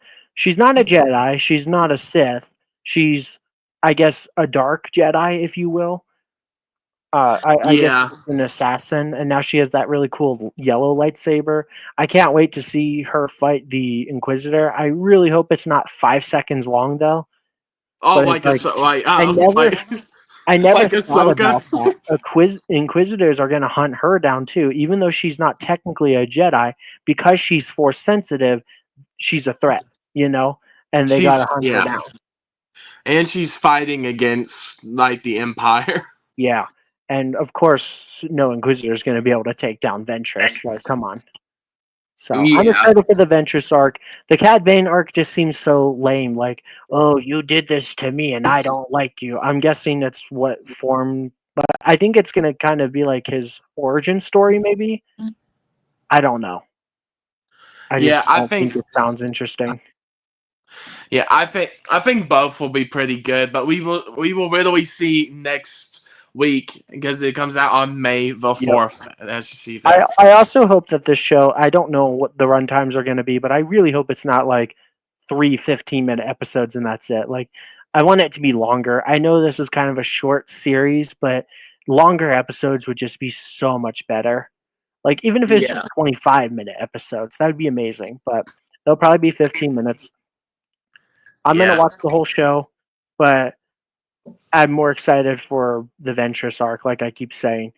a Jedi. She's not a Sith. She's, I guess, a dark Jedi, if you will. I guess yeah. she's an assassin, and now she has that really cool yellow lightsaber. I can't wait to see her fight the Inquisitor. I really hope it's not 5 seconds long though. Oh, But it's like a like like I never, like I never like thought Ahsoka. about that. Inquisitors are going to hunt her down too, even though she's not technically a Jedi, because she's force sensitive. She's a threat, you know, and they got to She's hunt her yeah, down. and she's fighting against like the Empire. Yeah. And of course, no Inquisitor is going to be able to take down Ventress. Like, come on. So I'm Yeah. excited for the Ventress arc. The Cad Bane arc just seems so lame. Like, oh, you did this to me and I don't like you. I'm guessing that's what formed, but I think it's going to kind of be like his origin story, maybe. I don't know. I Yeah, just I don't think think it sounds interesting. yeah, I think both will be pretty good, but we will really see next week because it comes out on May the Yep. 4th, as you see there. I also hope that this show, I don't know what the run times are going to be, but I really hope it's not like 3 15-minute episodes and that's it. Like, I want it to be longer. I know this is kind of a short series, but longer episodes would just be so much better. Like, even if it's Yeah. just 25-minute episodes, that would be amazing. But they'll probably be 15 minutes. I'm going to Yeah. watch the whole show, but I'm more excited for the Ventress arc, like I keep saying,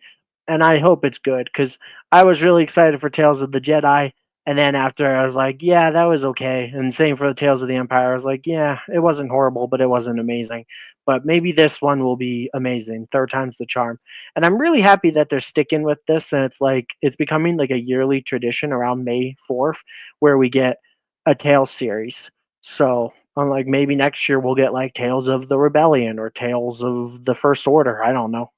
and I hope it's good because I was really excited for Tales of the Jedi, and then after I was like, yeah, that was okay, and same for the Tales of the Empire. I was like, yeah, it wasn't horrible, but it wasn't amazing. But maybe this one will be amazing. Third time's the charm, and I'm really happy that they're sticking with this, and it's like it's becoming like a yearly tradition around May 4th where we get a Tales series. So unlike maybe next year we'll get like Tales of the Rebellion or Tales of the First Order. I don't know.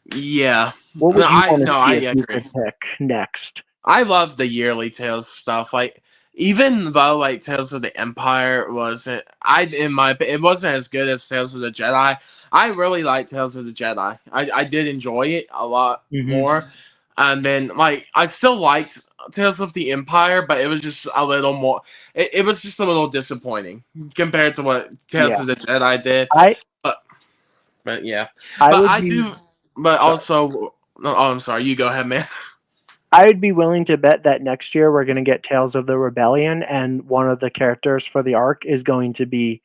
Yeah. What No, would you I want no, to I see if you agree. could pick next? I love the yearly Tales stuff. Like even though like Tales of the Empire wasn't, it wasn't as good as Tales of the Jedi. I really like Tales of the Jedi. I did enjoy it a lot Hmm. more. And then like I still liked Tales of the Empire, but it was just a little more. It was just a little disappointing compared to what Tales Yeah, of the Jedi did. I But but yeah, I but would I be do. But sorry. also, oh, I'm sorry. You go ahead, man. I would be willing to bet that next year we're going to get Tales of the Rebellion, and one of the characters for the arc is going to be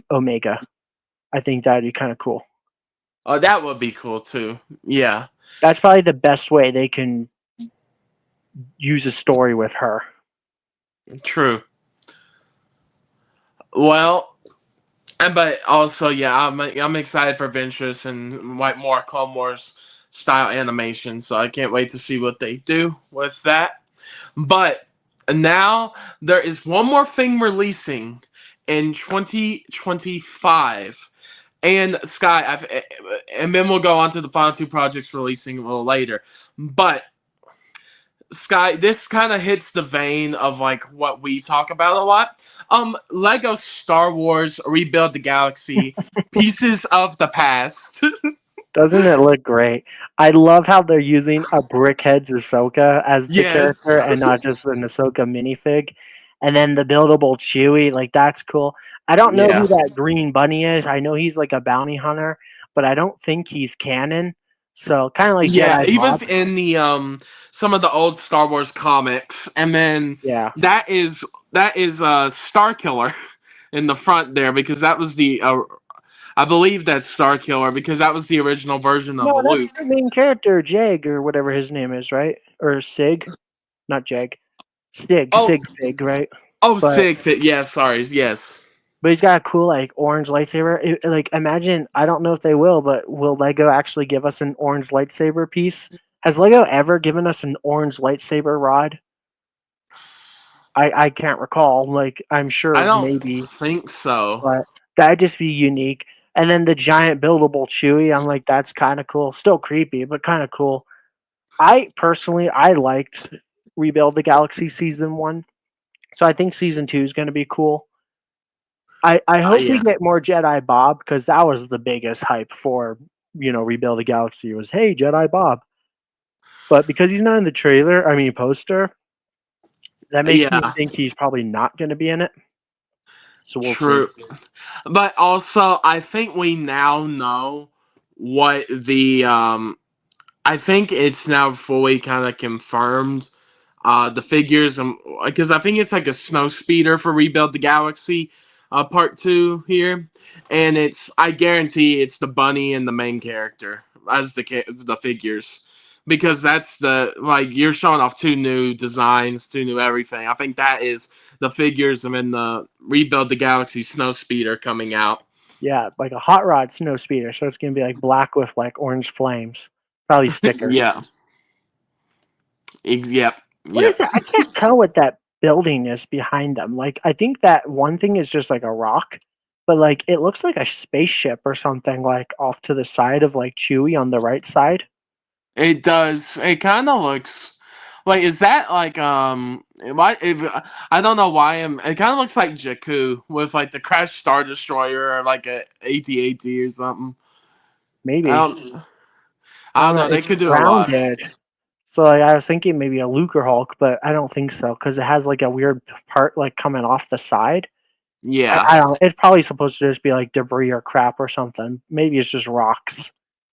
Omega. I think that'd be kind of cool. Oh, that would be cool too. Yeah, That's probably the best way they can use a story with her. true. Well, and but also, yeah, I'm excited for Ventress and like more Clone Wars style animation, so I can't wait to see what they do with that. But now there is one more thing releasing in 2025. And Sky, and then we'll go on to the final two projects releasing a little later. But Sky, this kind of hits the vein of like what we talk about a lot. Lego Star Wars Rebuild the Galaxy, Pieces of the Past. Doesn't it look great? I love how they're using a Brickhead's Ahsoka as the Yes. character and not just an Ahsoka minifig. And then the buildable Chewie, like that's cool. I don't know Yeah. who that green bunny is. I know he's like a bounty hunter, but I don't think he's canon. So kind of like Yeah, Jedi he was Bob. in the some of the old Star Wars comics, and then Yeah. that is Star Killer in the front there because that was the I believe that's Star Killer because that was the original version of No, that's Luke. the main character, Jag or whatever his name is, right? Or Sig, not Jag. Sig, Oh, Sig, right? oh, But sick. Yeah, sorry. Yes. But he's got a cool like orange lightsaber. Like imagine, I don't know if they will, but will Lego actually give us an orange lightsaber piece? Has Lego ever given us an orange lightsaber rod? I can't recall. Like I'm I sure don't maybe, think so. but that'd just be unique. And then the giant buildable Chewie, I'm like that's kind of cool. Still creepy, but kind of cool. I personally I liked Rebuild the Galaxy season 1. So I think season 2 is going to be cool. I hope we Yeah. get more Jedi Bob because that was the biggest hype for Rebuild the Galaxy was hey Jedi Bob, but because he's not in the trailer, I mean poster, that makes me Yeah. think he's probably not going to be in it. So we'll see. True. But also, I think we now know what the I think it's now fully kind of confirmed. The figures, because I think it's like a snow speeder for Rebuild the Galaxy, part two here, and I guarantee it's the bunny and the main character as the figures, because that's the like you're showing off two new designs, two new everything. I think that is the figures and then the Rebuild the Galaxy snow speeder coming out. Yeah, like a hot rod snow speeder. So it's gonna be like black with like orange flames. Probably stickers. Yeah. Yep. What is Yep. that? I can't tell what that building is behind them. Like I think that one thing is just like a rock, but like it looks like a spaceship or something like off to the side of like Chewie on the right side. It does. It kind of looks like, is that like why if I don't know why it kind of looks like Jakku with like the crashed Star Destroyer or like a AT-AT or something. I Maybe. don't I I don't don't know. know. They It's could do a lot. grounded. So like, I was thinking maybe a Luke or Hulk, but I don't think so because it has like a weird part like coming off the side. Yeah. I don't. It's probably supposed to just be like debris or crap or something. Maybe it's just rocks.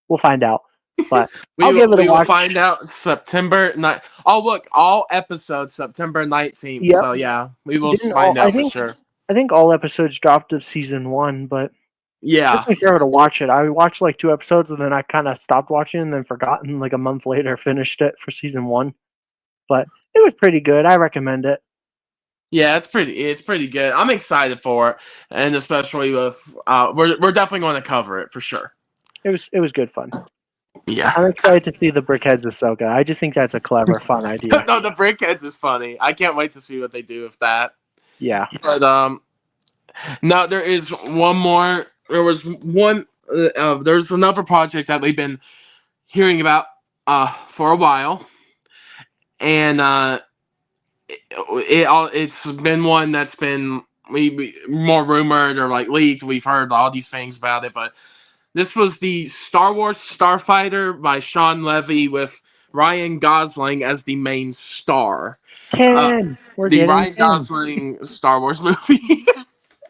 We'll find out. But I'll give it a We will watch. find out September 9th. Oh look, all episodes September 19th. Yep. So yeah, we will Didn't all? find out for sure. I think all episodes dropped of season one, but Yeah. definitely sure to watch it. I watched like two episodes and then I kind of stopped watching and then forgotten. Like a month later, finished it for season one. But it was pretty good. I recommend it. Yeah, it's pretty good. I'm excited for it, and especially with we're definitely going to cover it for sure. It was good fun. Yeah. I'm excited to see the Brickheads Ahsoka. I just think that's a clever, fun idea. No, the Brickheads is funny. I can't wait to see what they do with that. Yeah. But no, there is one more. There was one. There's another project that we've been hearing about for a while, and it's been one that's been we more rumored or like leaked. We've heard all these things about it, but this was the Star Wars Starfighter by Sean Levy with Ryan Gosling as the main star. Uh, Ken! We're the getting Ryan Ken. Gosling Star Wars movie.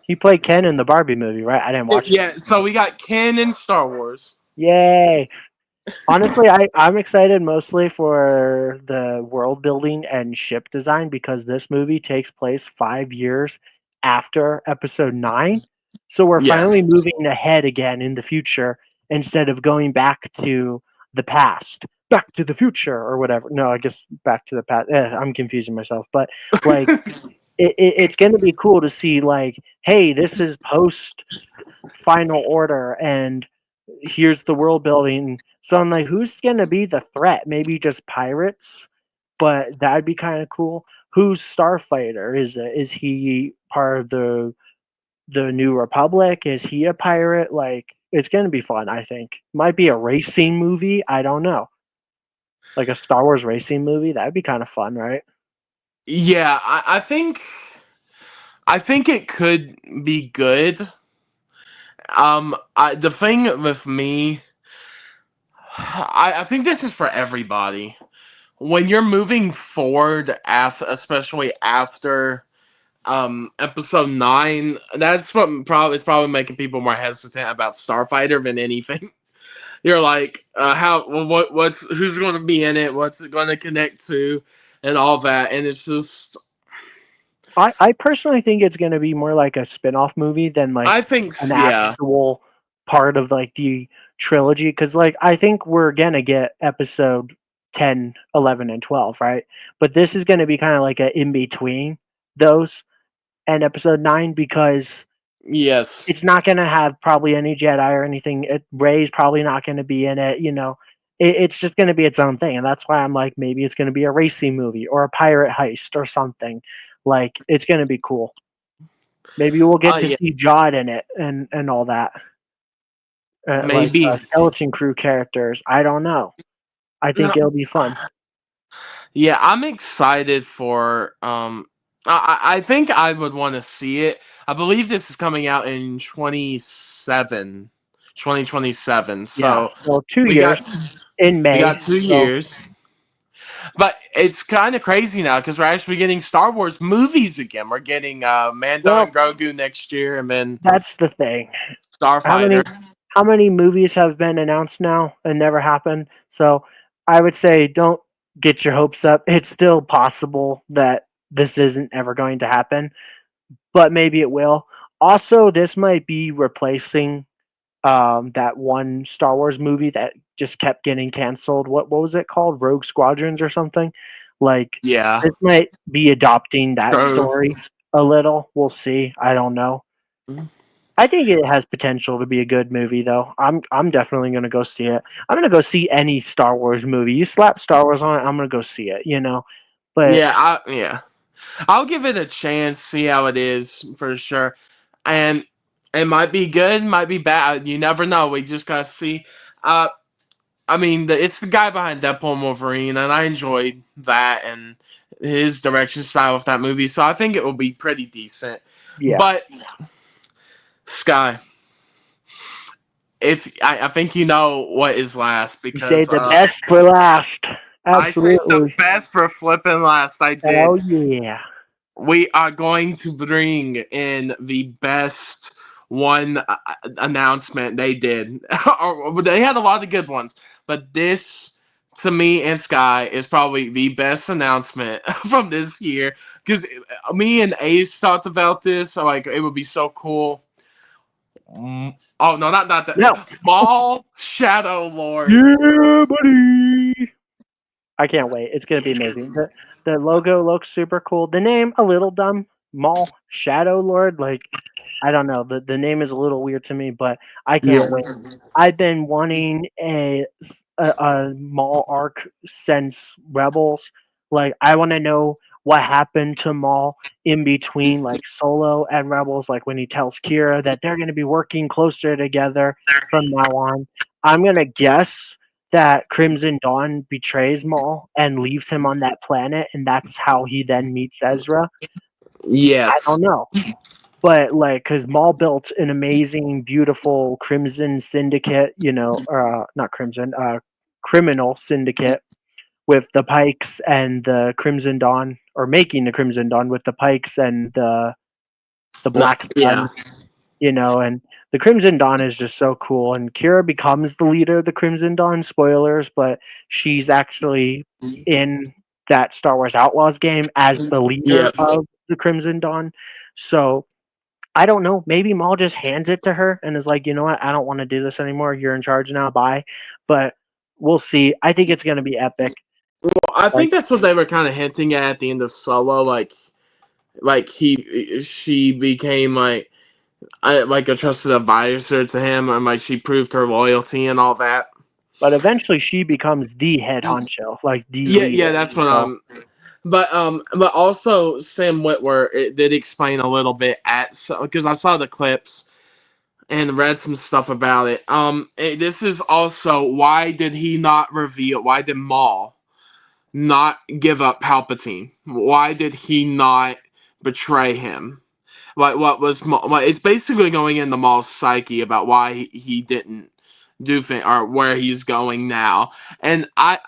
He played Ken in the Barbie movie, right? I didn't watch it. Yeah, so we got Ken in Star Wars. Yay! Honestly, I'm excited mostly for the world building and ship design because this movie takes place 5 years after episode 9. So we're Yeah. finally moving ahead again in the future instead of going back to the past. Back to the future or whatever. No, I guess back to the past. I'm confusing myself. But like it's going to be cool to see like, hey, this is post Final Order and here's the world building. So I'm like, who's gonna be the threat? Maybe just pirates, but that'd be kind of cool. Who's Starfighter? Is he part of the New Republic? Is he a pirate? Like, it's gonna be fun. I think might be a racing movie. I don't know, like a Star Wars racing movie. That'd be kind of fun, right? Yeah, I think it could be good. The thing with me, I think this is for everybody. When you're moving forward, especially after episode 9, that's what probably is probably making people more hesitant about Starfighter than anything. You're like, how, well, what's who's going to be in it? What's it going to connect to, and all that. And it's just, I personally think it's going to be more like a spin-off movie than like I think, an yeah, actual part of like the trilogy because like I think we're going to get episode 10, 11, and 12, right? But this is going to be kind of like a in between those and episode 9 because yes. it's not going to have probably any Jedi or anything. Ray's probably not going to be in it, you know. It's just going to be its own thing, and that's why I'm like, maybe it's going to be a racing movie or a pirate heist or something. Like, it's going to be cool. Maybe we'll get to Yeah, see Jod in it and all that, like maybe. skeleton crew characters. I don't know. I No, think it'll be fun. yeah, I'm excited for. I think I would want to see it. I believe this is coming out in 2027. Yeah. So So two we years got in we May. got two So years. But it's kind of crazy now because we're actually getting Star Wars movies again. We're getting Mando and well, Grogu next year, and then that's the thing. How many Starfighter. how many movies have been announced now and never happened? So I would say don't get your hopes up. It's still possible that this isn't ever going to happen, but maybe it will. Also, this might be replacing that one Star Wars movie that just kept getting canceled. What was it called? Rogue Squadrons or something? Like Yeah, this might be adopting that true. story a little. We'll see. I don't know. I think it has potential to be a good movie, though. I'm definitely gonna go see it. I'm gonna go see any Star Wars movie. You slap Star Wars on it, I'm gonna go see it. You know, but Yeah. I'll give it a chance, see how it is for sure. And it might be good, might be bad. You never know. We just gotta see. Uh, I mean, it's the guy behind Deadpool and Wolverine, and I enjoyed that and his direction style of that movie. So I think it will be pretty decent. yeah, But Sky, if I think you know what is last you say because the best for last. I saved the Absolutely. best for flipping last. I did. Hell yeah. We are going to bring in the best one announcement they did. Or they had a lot of good ones, but this to me and Sky is probably the best announcement from this year because me and Ace talked about this. So like it would be so cool. Oh no, not that. No. Maul Shadow Lord. Yeah, buddy. I can't wait. It's gonna be amazing. The logo looks super cool. The name a little dumb. Mall Shadow Lord. Like I don't know. The name is a little weird to me, but I Yeah. can't wait. I've been wanting a Maul arc since Rebels. Like I want to know what happened to Maul in between like Solo and Rebels. Like when he tells Kira that they're going to be working closer together from now on. I'm gonna guess that Crimson Dawn betrays Maul and leaves him on that planet, and that's how he then meets Ezra. I Yes. don't know. But like, because Maul built an amazing, beautiful Crimson Syndicate, not Crimson, criminal syndicate with the Pikes and the Crimson Dawn, or making the Crimson Dawn with the Pikes and the No. Black Yeah. Sun, and the Crimson Dawn is just so cool. And Kira becomes the leader of the Crimson Dawn. Spoilers, but she's actually in that Star Wars Outlaws game as the Yeah. leader of the Crimson Dawn. So I don't know. Maybe Maul just hands it to her and is like, you know what? I don't want to do this anymore. You're in charge now. Bye. But we'll see. I think it's going to be epic. I Like, think that's what they were kind of hinting at the end of Solo, she became like a trusted advisor to him, and like she proved her loyalty and all that. but eventually she becomes the head honcho, like the Yeah, leader. that's what So, but also Sam Witwer it did explain a little bit because I saw the clips and read some stuff about it. This is also why did he not reveal? Why did Maul not give up Palpatine? Why did he not betray him? What was it's basically going into Maul's psyche about why he didn't do things or where he's going now. And I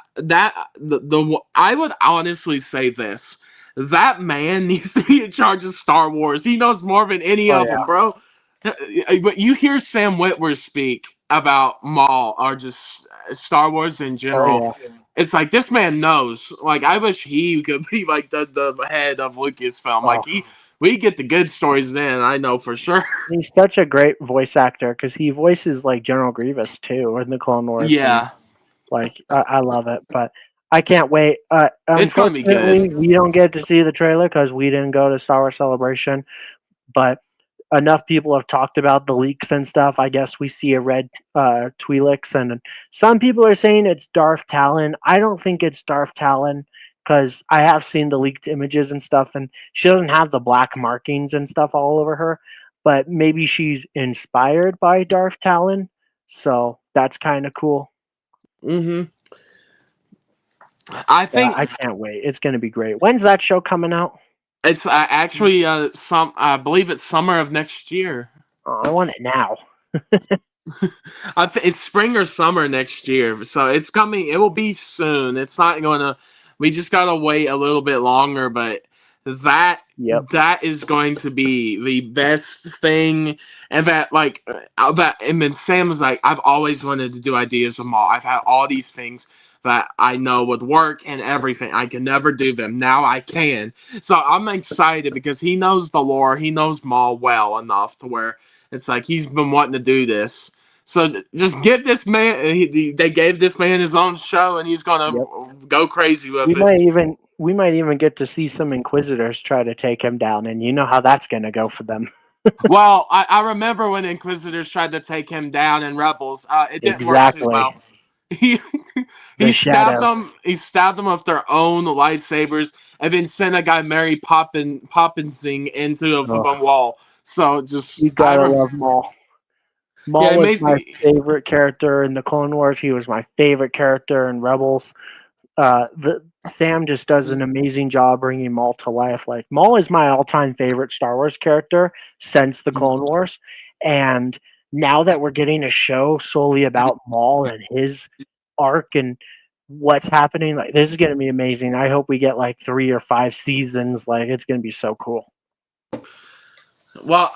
would honestly say this. That man needs to be in charge of Star Wars. He knows more than any oh of yeah, them, bro. But you hear Sam Witwer speak about Maul or just Star Wars in oh general. yeah. It's like this man knows. Like I wish he could be like the head of Lucasfilm. Oh, We get the good stories then. I know for sure. he's such a great voice actor because he voices like General Grievous too in the Clone Wars, and Yeah, like I love it. But I can't wait. it's gonna be good. Unfortunately, we don't get to see the trailer because we didn't go to Star Wars Celebration. But enough people have talked about the leaks and stuff. I guess we see a red Twi'leks, and some people are saying it's Darth Talon. I don't think it's Darth Talon because I have seen the leaked images and stuff, and she doesn't have the black markings and stuff all over her. But maybe she's inspired by Darth Talon, so that's kind of cool. hmm I But think I can't wait. It's going to be great. When's that show coming out? it's actually some. I believe it's summer of next year. Oh, I want it now. It's spring or summer next year, so it's coming. It will be soon. It's not going to. We just gotta wait a little bit longer, but that Yep. that is going to be the best thing. And that, and then Sam was like, I've always wanted to do ideas with Maul. I've had all these things that I know would work and everything. I can never do them. Now I can. So I'm excited because he knows the lore. He knows Maul well enough to where it's like he's been wanting to do this. So just give this man. They gave this man his own show, and he's gonna Yep. go crazy We with it. might even we might even get to see some Inquisitors try to take him down, and you know how that's going to go for them. Well, I remember when Inquisitors tried to take him down in Rebels. It didn't work too Exactly. well. He The shadow. he stabbed them with their own lightsabers, and then sent a guy Mary Poppinsing into a Oh, fucking wall. So you just gotta love Maul. yeah, Maul it was made my me favorite character in the Clone Wars. He was my favorite character in Rebels. The Sam just does an amazing job bringing Maul to life. Like Maul is my all-time favorite Star Wars character since the Clone Wars, and now that we're getting a show solely about Maul and his arc and what's happening, like this is gonna be amazing. I hope we get like 3 or 5 seasons. Like it's gonna be so cool. well.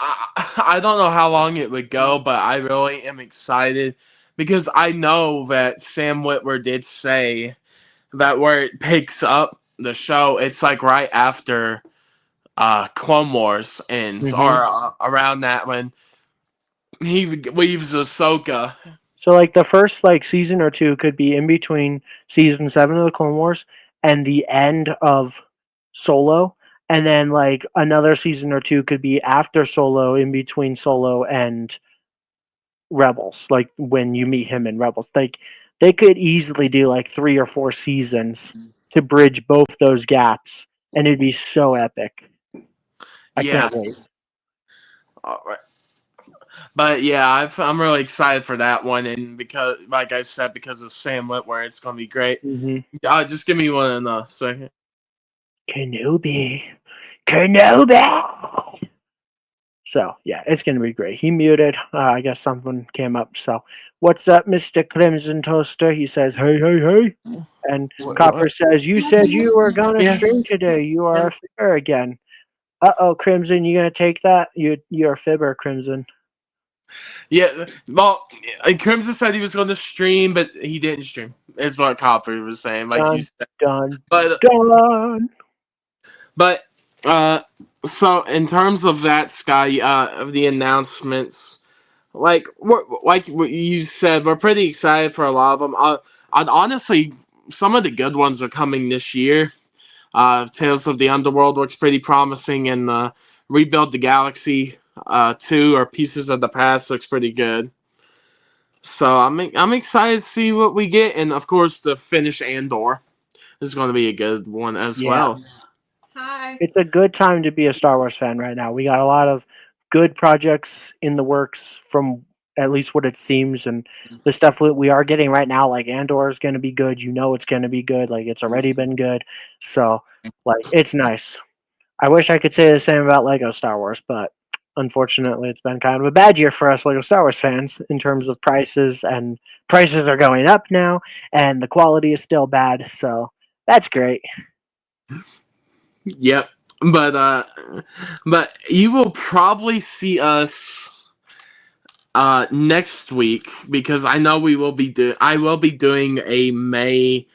I don't know how long it would go, but I really am excited because I know that Sam Witwer did say that where it picks up the show, it's like right after Clone Wars ends, Hmm. or around that when he leaves Ahsoka. So like the first like season or two could be in between season 7 of the Clone Wars and the end of Solo, and then like another season or two could be after Solo, in between Solo and Rebels, like when you meet him in Rebels. Like they could easily do like 3 or 4 seasons to bridge both those gaps, and it'd be so epic. I can't Yeah, wait. all right. But yeah, I'm really excited for that one, and because, like I said, because of Sam Witwer, it's gonna be great. Hmm. Just give me one in a second. Kenobi, Kenobi. So yeah, it's gonna be great. He muted. I guess something came up. So what's up, Mister Crimson Toaster? He says, "Hey, hey, hey," and Copper What? says, "You said you were gonna Yes. stream today. You are a fibber again." Oh, Crimson, you gonna take that? You're a fibber, Crimson. Yeah. Well, Crimson said he was going to stream, but he didn't stream. Is what Copper was saying, like you Done, said. done, But done. but uh, so in terms of that, Sky, of the announcements, like what you said, we're pretty excited for a lot of them. I'd honestly, some of the good ones are coming this year. Tales of the Underworld looks pretty promising, and Rebuild the Galaxy 2 or Pieces of the Past looks pretty good. So I'm excited to see what we get, and of course the finish Andor is going to be a good one as Yeah, well. Hi. it's a good time to be a Star Wars fan right now. We got a lot of good projects in the works, from at least what it seems, and the stuff that we are getting right now, like Andor is going to be good. You know, it's going to be good. Like it's already been good. So, like, it's nice. I wish I could say the same about Lego Star Wars, but unfortunately, it's been kind of a bad year for us Lego Star Wars fans in terms of prices, and prices are going up now, and the quality is still bad. So that's great. Yep. But but you will probably see us next week because I know we will be I will be doing a May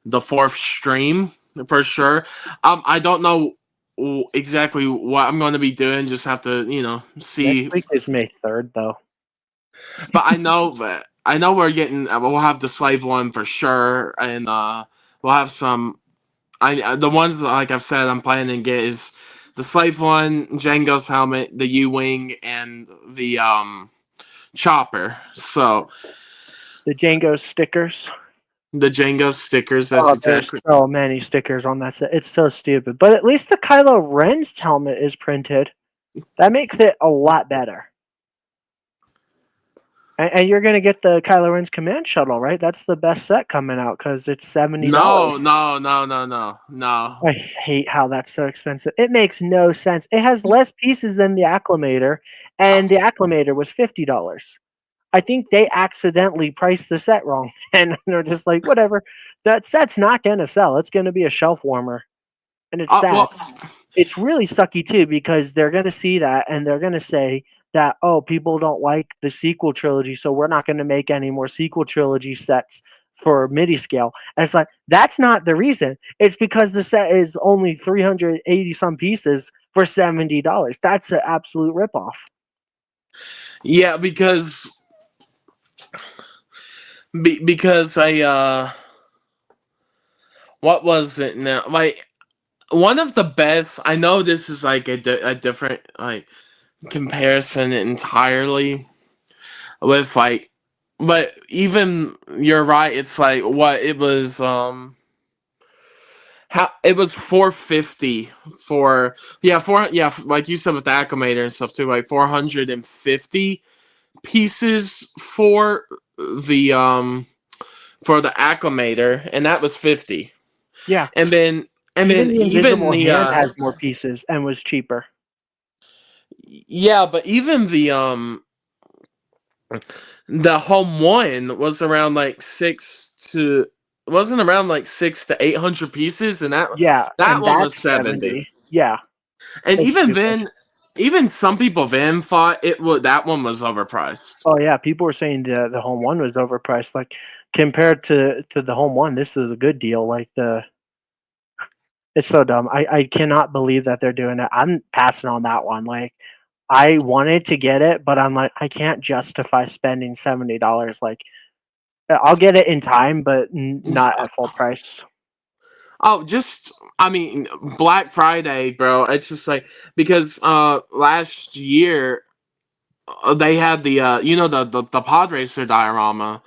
the 4th stream for sure. I don't know exactly what I'm going to be doing. Just have to, Next see. week is May 3rd, though. But I know we're getting. We'll have the slave one for sure, and we'll have some. The ones that, like I've said, I'm planning to get is the slave one, Django's helmet, the U wing, and the chopper. So The Django stickers. the Django stickers. That's Oh, there's exactly. so many stickers on that set. It's so stupid. But at least the Kylo Ren's helmet is printed. That makes it a lot better. And you're gonna get the Kylo Ren's command shuttle, right? That's the best set coming out because it's $70. No, no, no, no, no, no. I hate how that's so expensive. It makes no sense. It has less pieces than the Acclimator, and the Acclimator was $50. I think they accidentally priced the set wrong, and they're just like, whatever. That set's not gonna sell. It's gonna be a shelf warmer, and it's sad. Well, It's really sucky too because they're gonna see that and they're gonna say that, oh, people don't like the sequel trilogy, so we're not gonna make any more sequel trilogy sets for midi scale. And it's like that's not the reason. It's because the set is only 380 some pieces for $70. That's an absolute ripoff. yeah, because I what was it now? Like one of the best. I know this is like a different like comparison entirely with like, but even you're right. It's like what it was. How it was 450 for like you said with the acclimator and stuff too, like 450 pieces for the for the acclimator, and that was 50. Yeah. And then Even the even invisible the hand has more pieces and was cheaper. yeah, but even the home one was around like six to 800 pieces, and Yeah, that and one was that's 70. 70. Yeah, And it's even stupid. then, even some people then thought it would that one was overpriced. Oh yeah, people were saying the home one was overpriced. Like compared to the home one, this is a good deal. Like it's so dumb. I cannot believe that they're doing it. I'm passing on that one. Like I wanted to get it, but I'm like I can't justify spending $70. Like I'll get it in time, but not at full price. Oh, just I mean Black Friday, bro. It's just like because last year they had the the pod racer diorama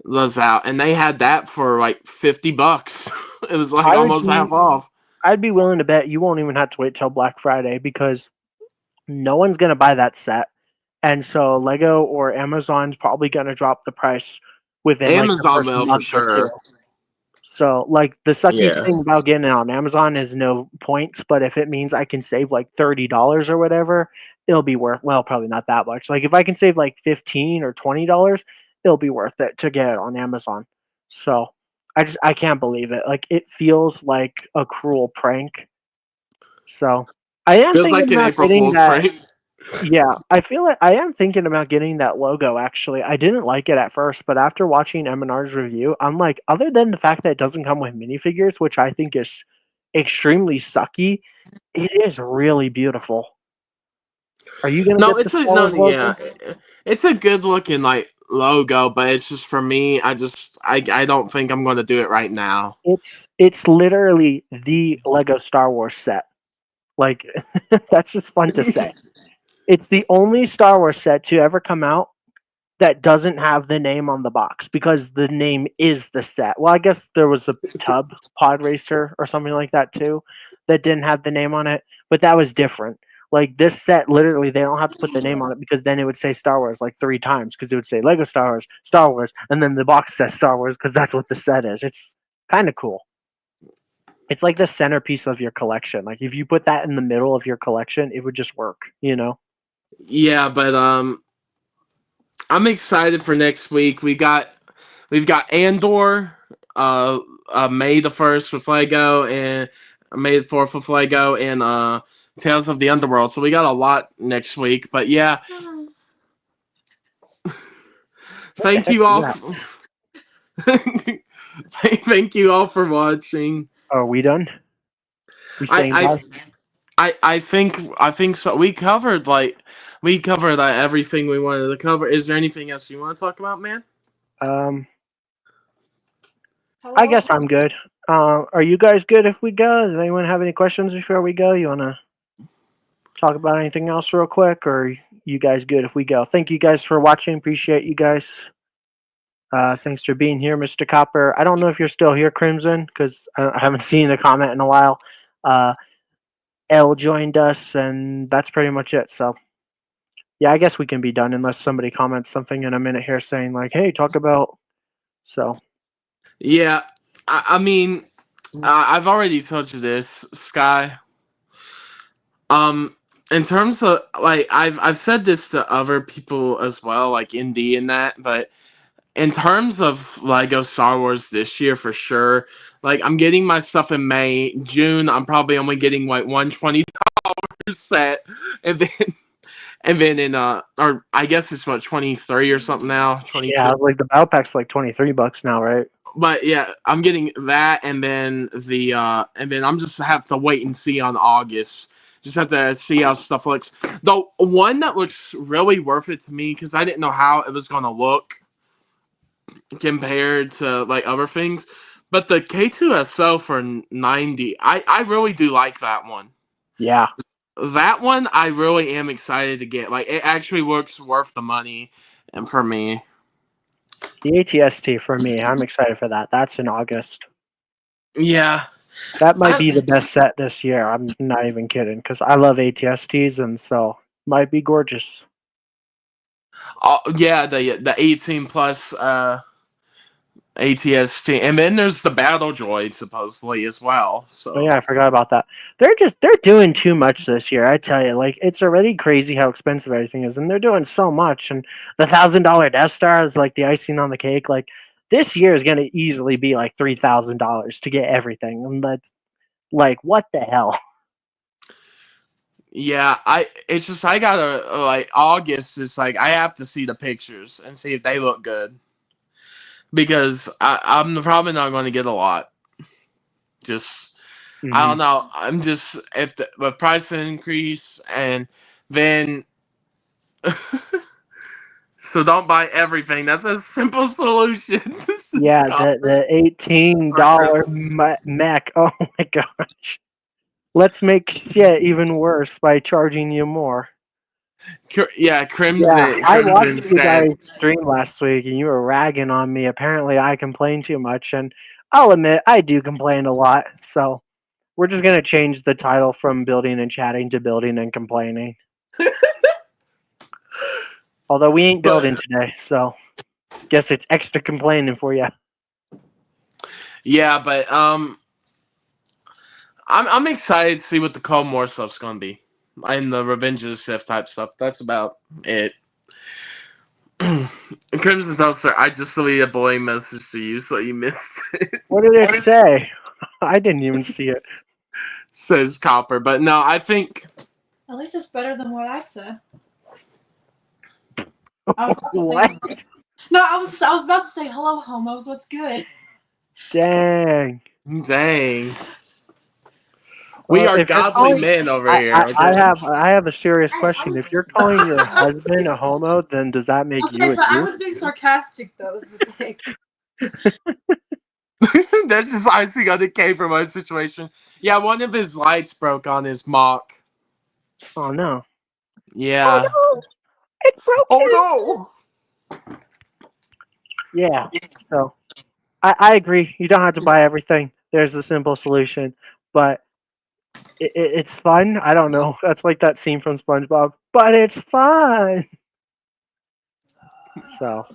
was out, and they had that for like $50. It was like I would almost half be off. I'd be willing to bet you won't even have to wait till Black Friday because no one's gonna buy that set. And so Lego or Amazon's probably gonna drop the price within like the Amazon first will for month or two. sure. So like the sucky Yeah. thing about getting it on Amazon is no points, but if it means I can save like $30 or whatever, it'll be worth well, probably not that much. Like if I can save like 15 or $20, it'll be worth it to get it on Amazon. So I can't believe it. Like it feels like a cruel prank. So I am Feels thinking like an about April getting Fool's that. prank. Yeah, I feel like I am thinking about getting that logo actually. I didn't like it at first, but after watching M&R's review, I'm like, other than the fact that it doesn't come with minifigures, which I think is extremely sucky, it is really beautiful. Are you gonna No, get the it's a Star no, Wars yeah, logo? it's a good looking like logo, but it's just for me. I don't think I'm going to do it right now. It's literally the Lego Star Wars set. Like that's just fun to say. It's the only Star Wars set to ever come out that doesn't have the name on the box because the name is the set. Well, I guess there was a tub pod racer or something like that too that didn't have the name on it, but that was different. Like this set, literally, they don't have to put the name on it because then it would say Star Wars like 3 times because it would say Lego Star Wars, and then the box says Star Wars because that's what the set is. It's kind of cool. It's like the centerpiece of your collection. Like if you put that in the middle of your collection, it would just work, you know? Yeah, but I'm excited for next week. We've got Andor, uh, May the 1st with Lego, and May the 4th with Lego, and Tales of the Underworld. So we got a lot next week. But yeah, What the thank heck you is all. that? Thank you all for watching. Are we done? We I saying I bye? I think so. We covered everything we wanted to cover. Is there anything else you want to talk about, man? Um, I guess I'm good. Are you guys good if we go? Does anyone have any questions before we go? You want to talk about anything else real quick, or you guys good if we go? Thank you guys for watching. Appreciate you guys. Thanks for being here, Mr. Copper. I don't know if you're still here, Crimson, because I haven't seen a comment in a while. Uh, L joined us, and that's pretty much it. So, yeah, I guess we can be done unless somebody comments something in a minute here saying, like, hey, talk about. So, Yeah, I mean, I've already told you this, Sky. Um, in terms of like, I've said this to other people as well, like Indy and that, but in terms of Lego Star Wars this year for sure, like I'm getting my stuff in May. June, I'm probably only getting like 120 set, and then in or I guess it's what 23 or something now, yeah, 22. I was like, the battle pack's like $23 now, right? But yeah, I'm getting that, and then I'm just have to wait and see on August. Just have to see how stuff looks. The one that looks really worth it to me because I didn't know how it was gonna look compared to like other things, but the K2SO for 90, I really do like that one. Yeah. that one I really am excited to get. Like it actually looks worth the money, and for me, The ATST for me, I'm excited for that. That's in August. yeah. That might I, be the best set this year. I'm not even kidding because I love ATSTs and so might be gorgeous. yeah, the 18 plus ATST, and then there's the battle droid supposedly as well. Oh So yeah, I forgot about that. They're doing too much this year. I tell you, like it's already crazy how expensive everything is, and they're doing so much. And the $1,000 Death Star is like the icing on the cake. Like this year is going to easily be like $3,000 to get everything, and that's like what the hell? yeah, I it's just I gotta like August is like I have to see the pictures and see if they look good because I'm probably not going to get a lot. Just I Hmm. don't know. I'm just if the price increase and then so don't buy everything. That's a simple solution. This is Yeah, the $18 mech. Oh my gosh. Let's make shit even worse by charging you more. yeah, Yeah, I Crimson watched you said. guys stream last week and you were ragging on me. Apparently, I complain too much, and I'll admit I do complain a lot. So we're just gonna change the title from building and chatting to building and complaining. Although we ain't But building today, so guess it's extra complaining for you. yeah, but I'm excited to see what the Cold War stuff's gonna be, and the Revenge of the Sith type stuff. That's about it. Crimson Seltzer, I just deleted a bullying message to you, so you missed it. What did it say? I didn't even see it. Says Copper, but no, I think At least it's better than what I said. I was about to say What? no. I was about to say hello, homos. What's good? Dang. dang, we Well, are if you're godly calling, men over here. I have a serious Hey, question. If you're calling your husband a homo, then does that make you okay, a but I dude? was being sarcastic though. Is the thing. That's just icing on the cake for my situation. Yeah, one of his lights broke on his mock. Oh no. Oh Yeah. no, it's Oh broken. no. Yeah. So I agree. You don't have to buy everything. There's a simple solution, but it's fun. I don't know. That's like that scene from SpongeBob, but it's fun. So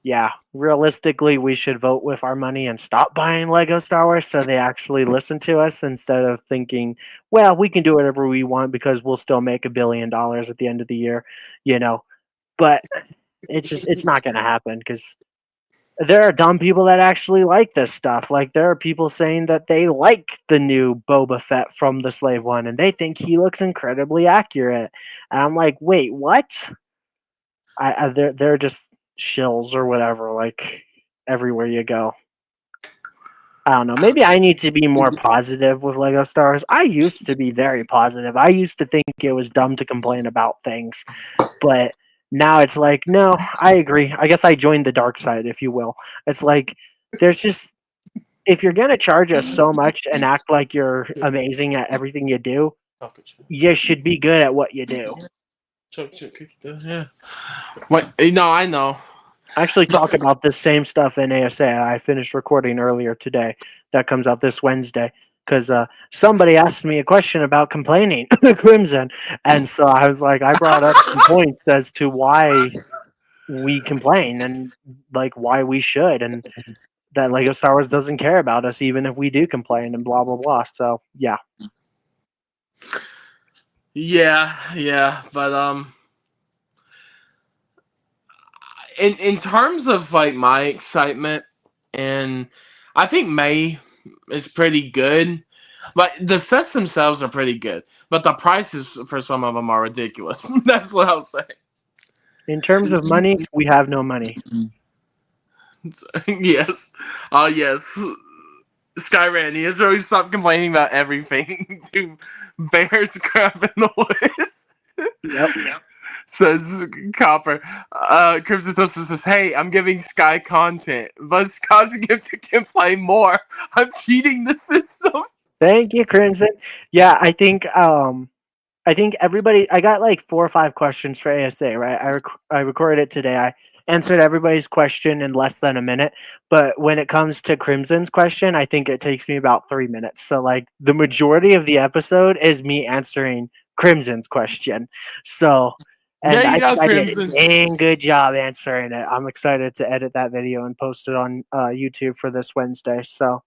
yeah, realistically, we should vote with our money and stop buying Lego Star Wars so they actually listen to us instead of thinking, well, we can do whatever we want because we'll still make $1 billion at the end of the year, you know. But it's not going to happen because there are dumb people that actually like this stuff. Like there are people saying that they like the new Boba Fett from the Slave One and they think he looks incredibly accurate. And I'm like, wait, what? They're just shills or whatever. Like everywhere you go. I don't know. Maybe I need to be more positive with Lego Stars. I used to be very positive. I used to think it was dumb to complain about things, but now it's like, no, I agree. I guess I joined the dark side, if you will. It's like there's just if you're gonna charge us so much and act like you're amazing at everything you do, you should be good at what you do. Yeah. Wait, no, I know. I actually talk about this same stuff in ASA. I finished recording earlier today. That comes out this Wednesday because somebody asked me a question about complaining Crimson, and so I was like, I brought up some points as to why we complain and like why we should, and that Lego Star Wars doesn't care about us even if we do complain and blah blah blah. So yeah, Yeah, but in terms of like my excitement, and I think May is pretty good. But the sets themselves are pretty good, but the prices for some of them are ridiculous. That's what I'll say. in terms of money, we have no money. Yes. Oh, yes. Skyran, he has really stopped complaining about everything. Dude, bears crap in the woods. Yep. Says Copper. Crimson Toaster says, hey, I'm giving Sky content, but it's causing him to complain more. I'm cheating the system. Thank you, Crimson. Yeah, I think I think everybody. I got like 4 or 5 questions for ASA. Right, I recorded it today. I answered everybody's question in less than a minute. But when it comes to Crimson's question, I think it takes me about 3 minutes. So like the majority of the episode is me answering Crimson's question. So. Yeah, And you I know, think I did a Crimson. dang good job answering it. I'm excited to edit that video and post it on YouTube for this Wednesday. So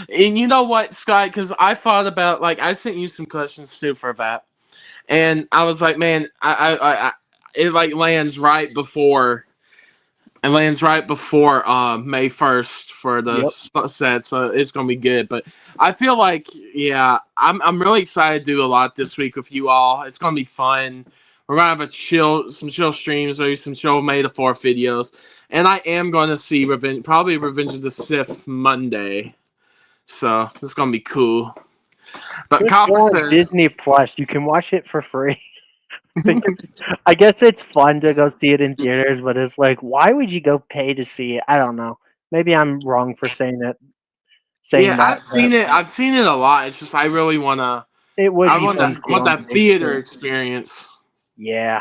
And you know what, Scott? Because I thought about, like, I sent you some questions too for that, and I was like, man, it like lands right before May 1st for the yep. set, so it's gonna be good. But I feel like, yeah, I'm really excited to do a lot this week with you all. It's gonna be fun. We're gonna have some chill streams, maybe some chill May the 4th videos, and I am going to see probably Revenge of the Sith Monday. So it's gonna be cool. But Just go Copper on says, Disney Plus. You can watch it for free. I guess it's fun to go see it in theaters, but it's like, why would you go pay to see it? I don't know. Maybe I'm wrong for saying yeah, that, but I've seen it a lot. It's just I really wanna, it would I be want fun that, to I see want on the that big theater screen. experience. Yeah.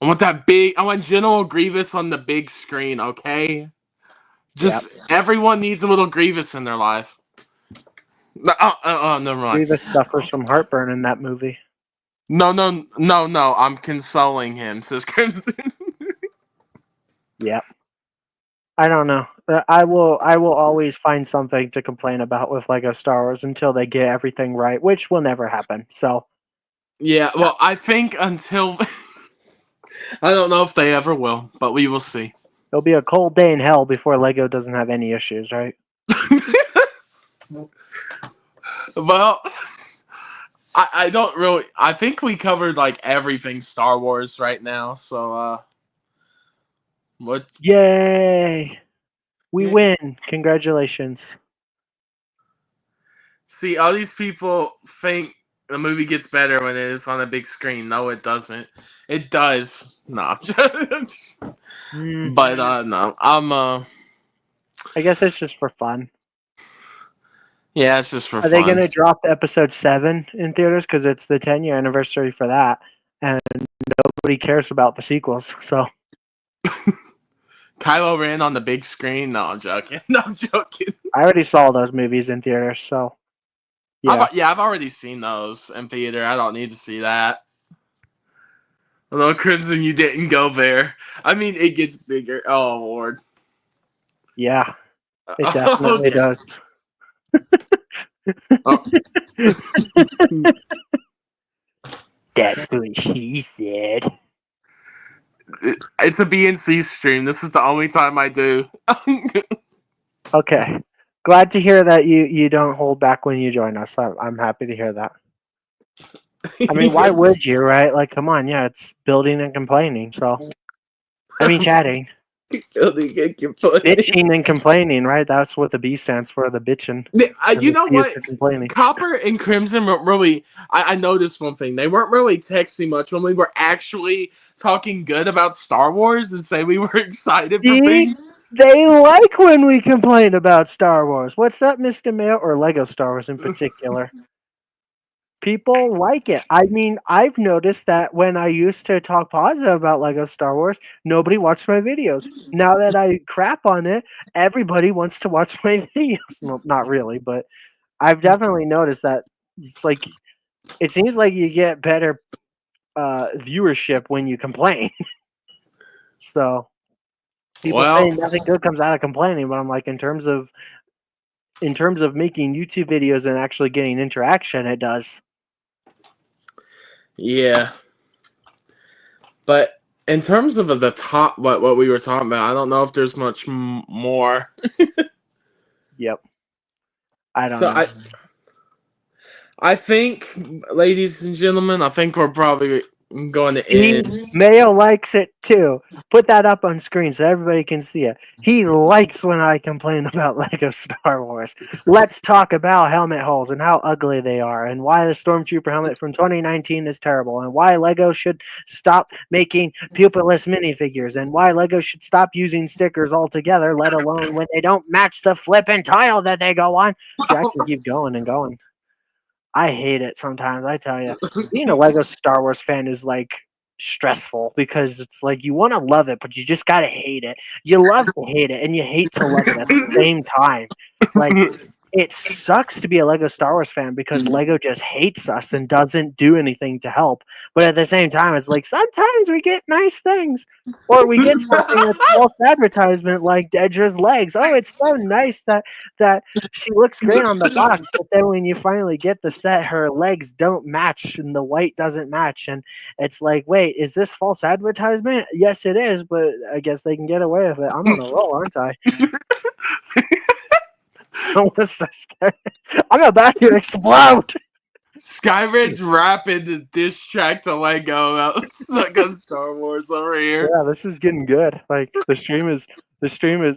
I want General Grievous on the big screen. Okay, Yep. just everyone needs a little Grievous in their life. Never mind. Grievous suffers from heartburn in that movie. No. I'm consoling him, says Crimson. Yep. I don't know. I will always find something to complain about with Lego Star Wars until they get everything right, which will never happen. So Yeah, well, I think until I don't know if they ever will, but we will see. it'll be a cold day in hell before Lego doesn't have any issues, right? Well, I don't really. I think we covered like everything Star Wars right now. So what? Yay! We Yeah. win. Congratulations. See, all these people think the movie gets better when it is on a big screen. No, it doesn't. It does. No, Mm, but no, I'm I guess it's just for fun. yeah, it's just for Are they fun. gonna drop episode 7 in theaters because it's the 10-year anniversary for that, and nobody cares about the sequels? So Kylo Ren on the big screen. No, I'm joking. No, I'm joking. I already saw those movies in theaters. So yeah. I've already seen those in theater. I don't need to see that. Although Crimson, you didn't go there. I mean, it gets bigger. Oh Lord. Yeah, it definitely Okay. does. Oh. That's what she said. It's a BNC stream. This is the only time I do. Okay. Glad to hear that you don't hold back when you join us. I'm happy to hear that. I mean, why would you, right? Like, come on, yeah, it's building and complaining. So, I mean, chatting, bitching and complaining, right? That's what the B stands for, the bitching. And You the know C is what? for complaining. Copper and Crimson weren't really. I noticed one thing. They weren't really texting much when we were actually talking good about Star Wars and say we were excited for See, things. they like when we complain about Star Wars. What's up, Mr. Mail, or Lego Star Wars in particular? People like it. I mean, I've noticed that when I used to talk positive about Lego Star Wars, nobody watched my videos. Now that I crap on it, everybody wants to watch my videos. Well, not really, but I've definitely noticed that it's like it seems like you get better viewership when you complain. So people say Well, nothing good comes out of complaining, but I'm like in terms of making YouTube videos and actually getting interaction, it does. yeah. But in terms of the top, what we were talking about, I don't know if there's much more. Yep. I don't So know. I think, ladies and gentlemen, I think we're probably going to See, end. Mayo likes it too. Put that up on screen so everybody can see it. He likes when I complain about Lego Star Wars. Let's talk about helmet holes and how ugly they are, and why the Stormtrooper helmet from 2019 is terrible, and why Lego should stop making pupilless minifigures, and why Lego should stop using stickers altogether, let alone when they don't match the flippin' tile that they go on. See, I can keep going and going. I hate it sometimes. I tell you, being a Lego Star Wars fan is like stressful because it's like you want to love it, but you just gotta hate it. You love to hate it, and you hate to love it at the same time. Like it sucks to be a Lego Star Wars fan because Lego just hates us and doesn't do anything to help. But at the same time, it's like sometimes we get nice things, or we get something that's false advertisement like Dedra's legs. Oh, it's so nice that she looks great on the box, but then when you finally get the set, her legs don't match and the white doesn't match, and it's like, wait, is this false advertisement? Yes, it is, but I guess they can get away with it. I'm on a roll, aren't I? I'm about to explode. Skyridge rapping the diss track to Lego about Lego Star Wars over here. Yeah, this is getting good. Like the stream is.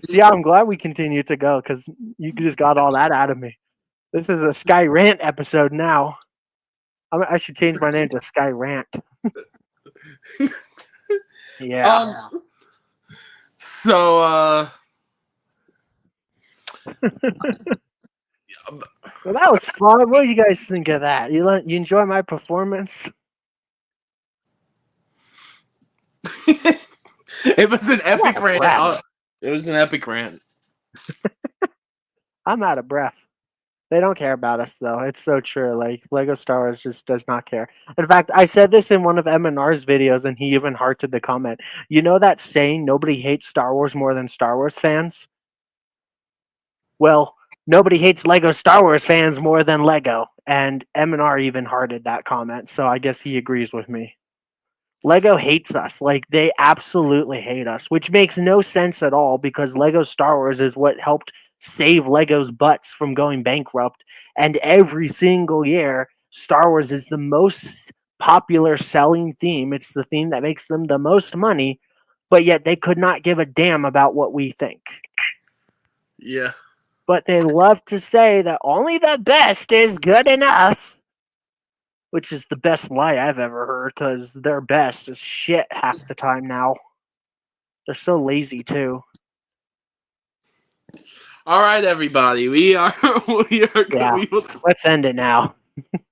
See, I'm glad we continue to go because you just got all that out of me. This is a Sky Rant episode now. I should change my name to Sky Rant. Yeah. So Well, that was fun. What do you guys think of that? You enjoy my performance? it was an epic What a rant. It was an epic rant. I'm out of breath. They don't care about us though. It's so true. Like Lego Star Wars just does not care. In fact, I said this in one of MNR's videos, and he even hearted the comment. You know that saying, "Nobody hates Star Wars more than Star Wars fans." Well, nobody hates Lego Star Wars fans more than Lego, and MNR even hearted that comment. So I guess he agrees with me. Lego hates us. Like they absolutely hate us, which makes no sense at all because Lego Star Wars is what helped save Lego's butts from going bankrupt. And every single year, Star Wars is the most popular selling theme. It's the theme that makes them the most money, but yet they could not give a damn about what we think. Yeah. But they love to say that only the best is good enough. Which is the best lie I've ever heard, because their best is shit half the time now. They're so lazy too. All right, everybody. Yeah. Let's end it now.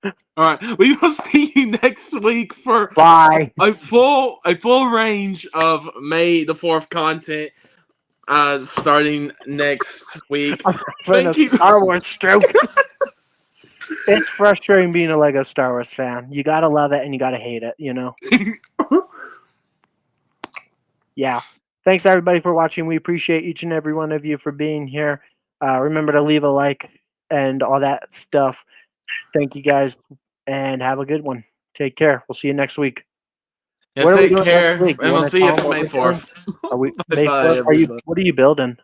All right. We will see you next week for Bye. a full range of May the 4th content. Starting next week. Thank you. Star Wars stroke. It's frustrating being a Lego Star Wars fan. You gotta love it and you gotta hate it, you know? Yeah. Thanks everybody for watching. We appreciate each and every one of you for being here. Remember to leave a like and all that stuff. Thank you guys and have a good one. Take care. We'll see you next week. Yeah, take care, and we'll see you for May 4th. May 4th? What are you building?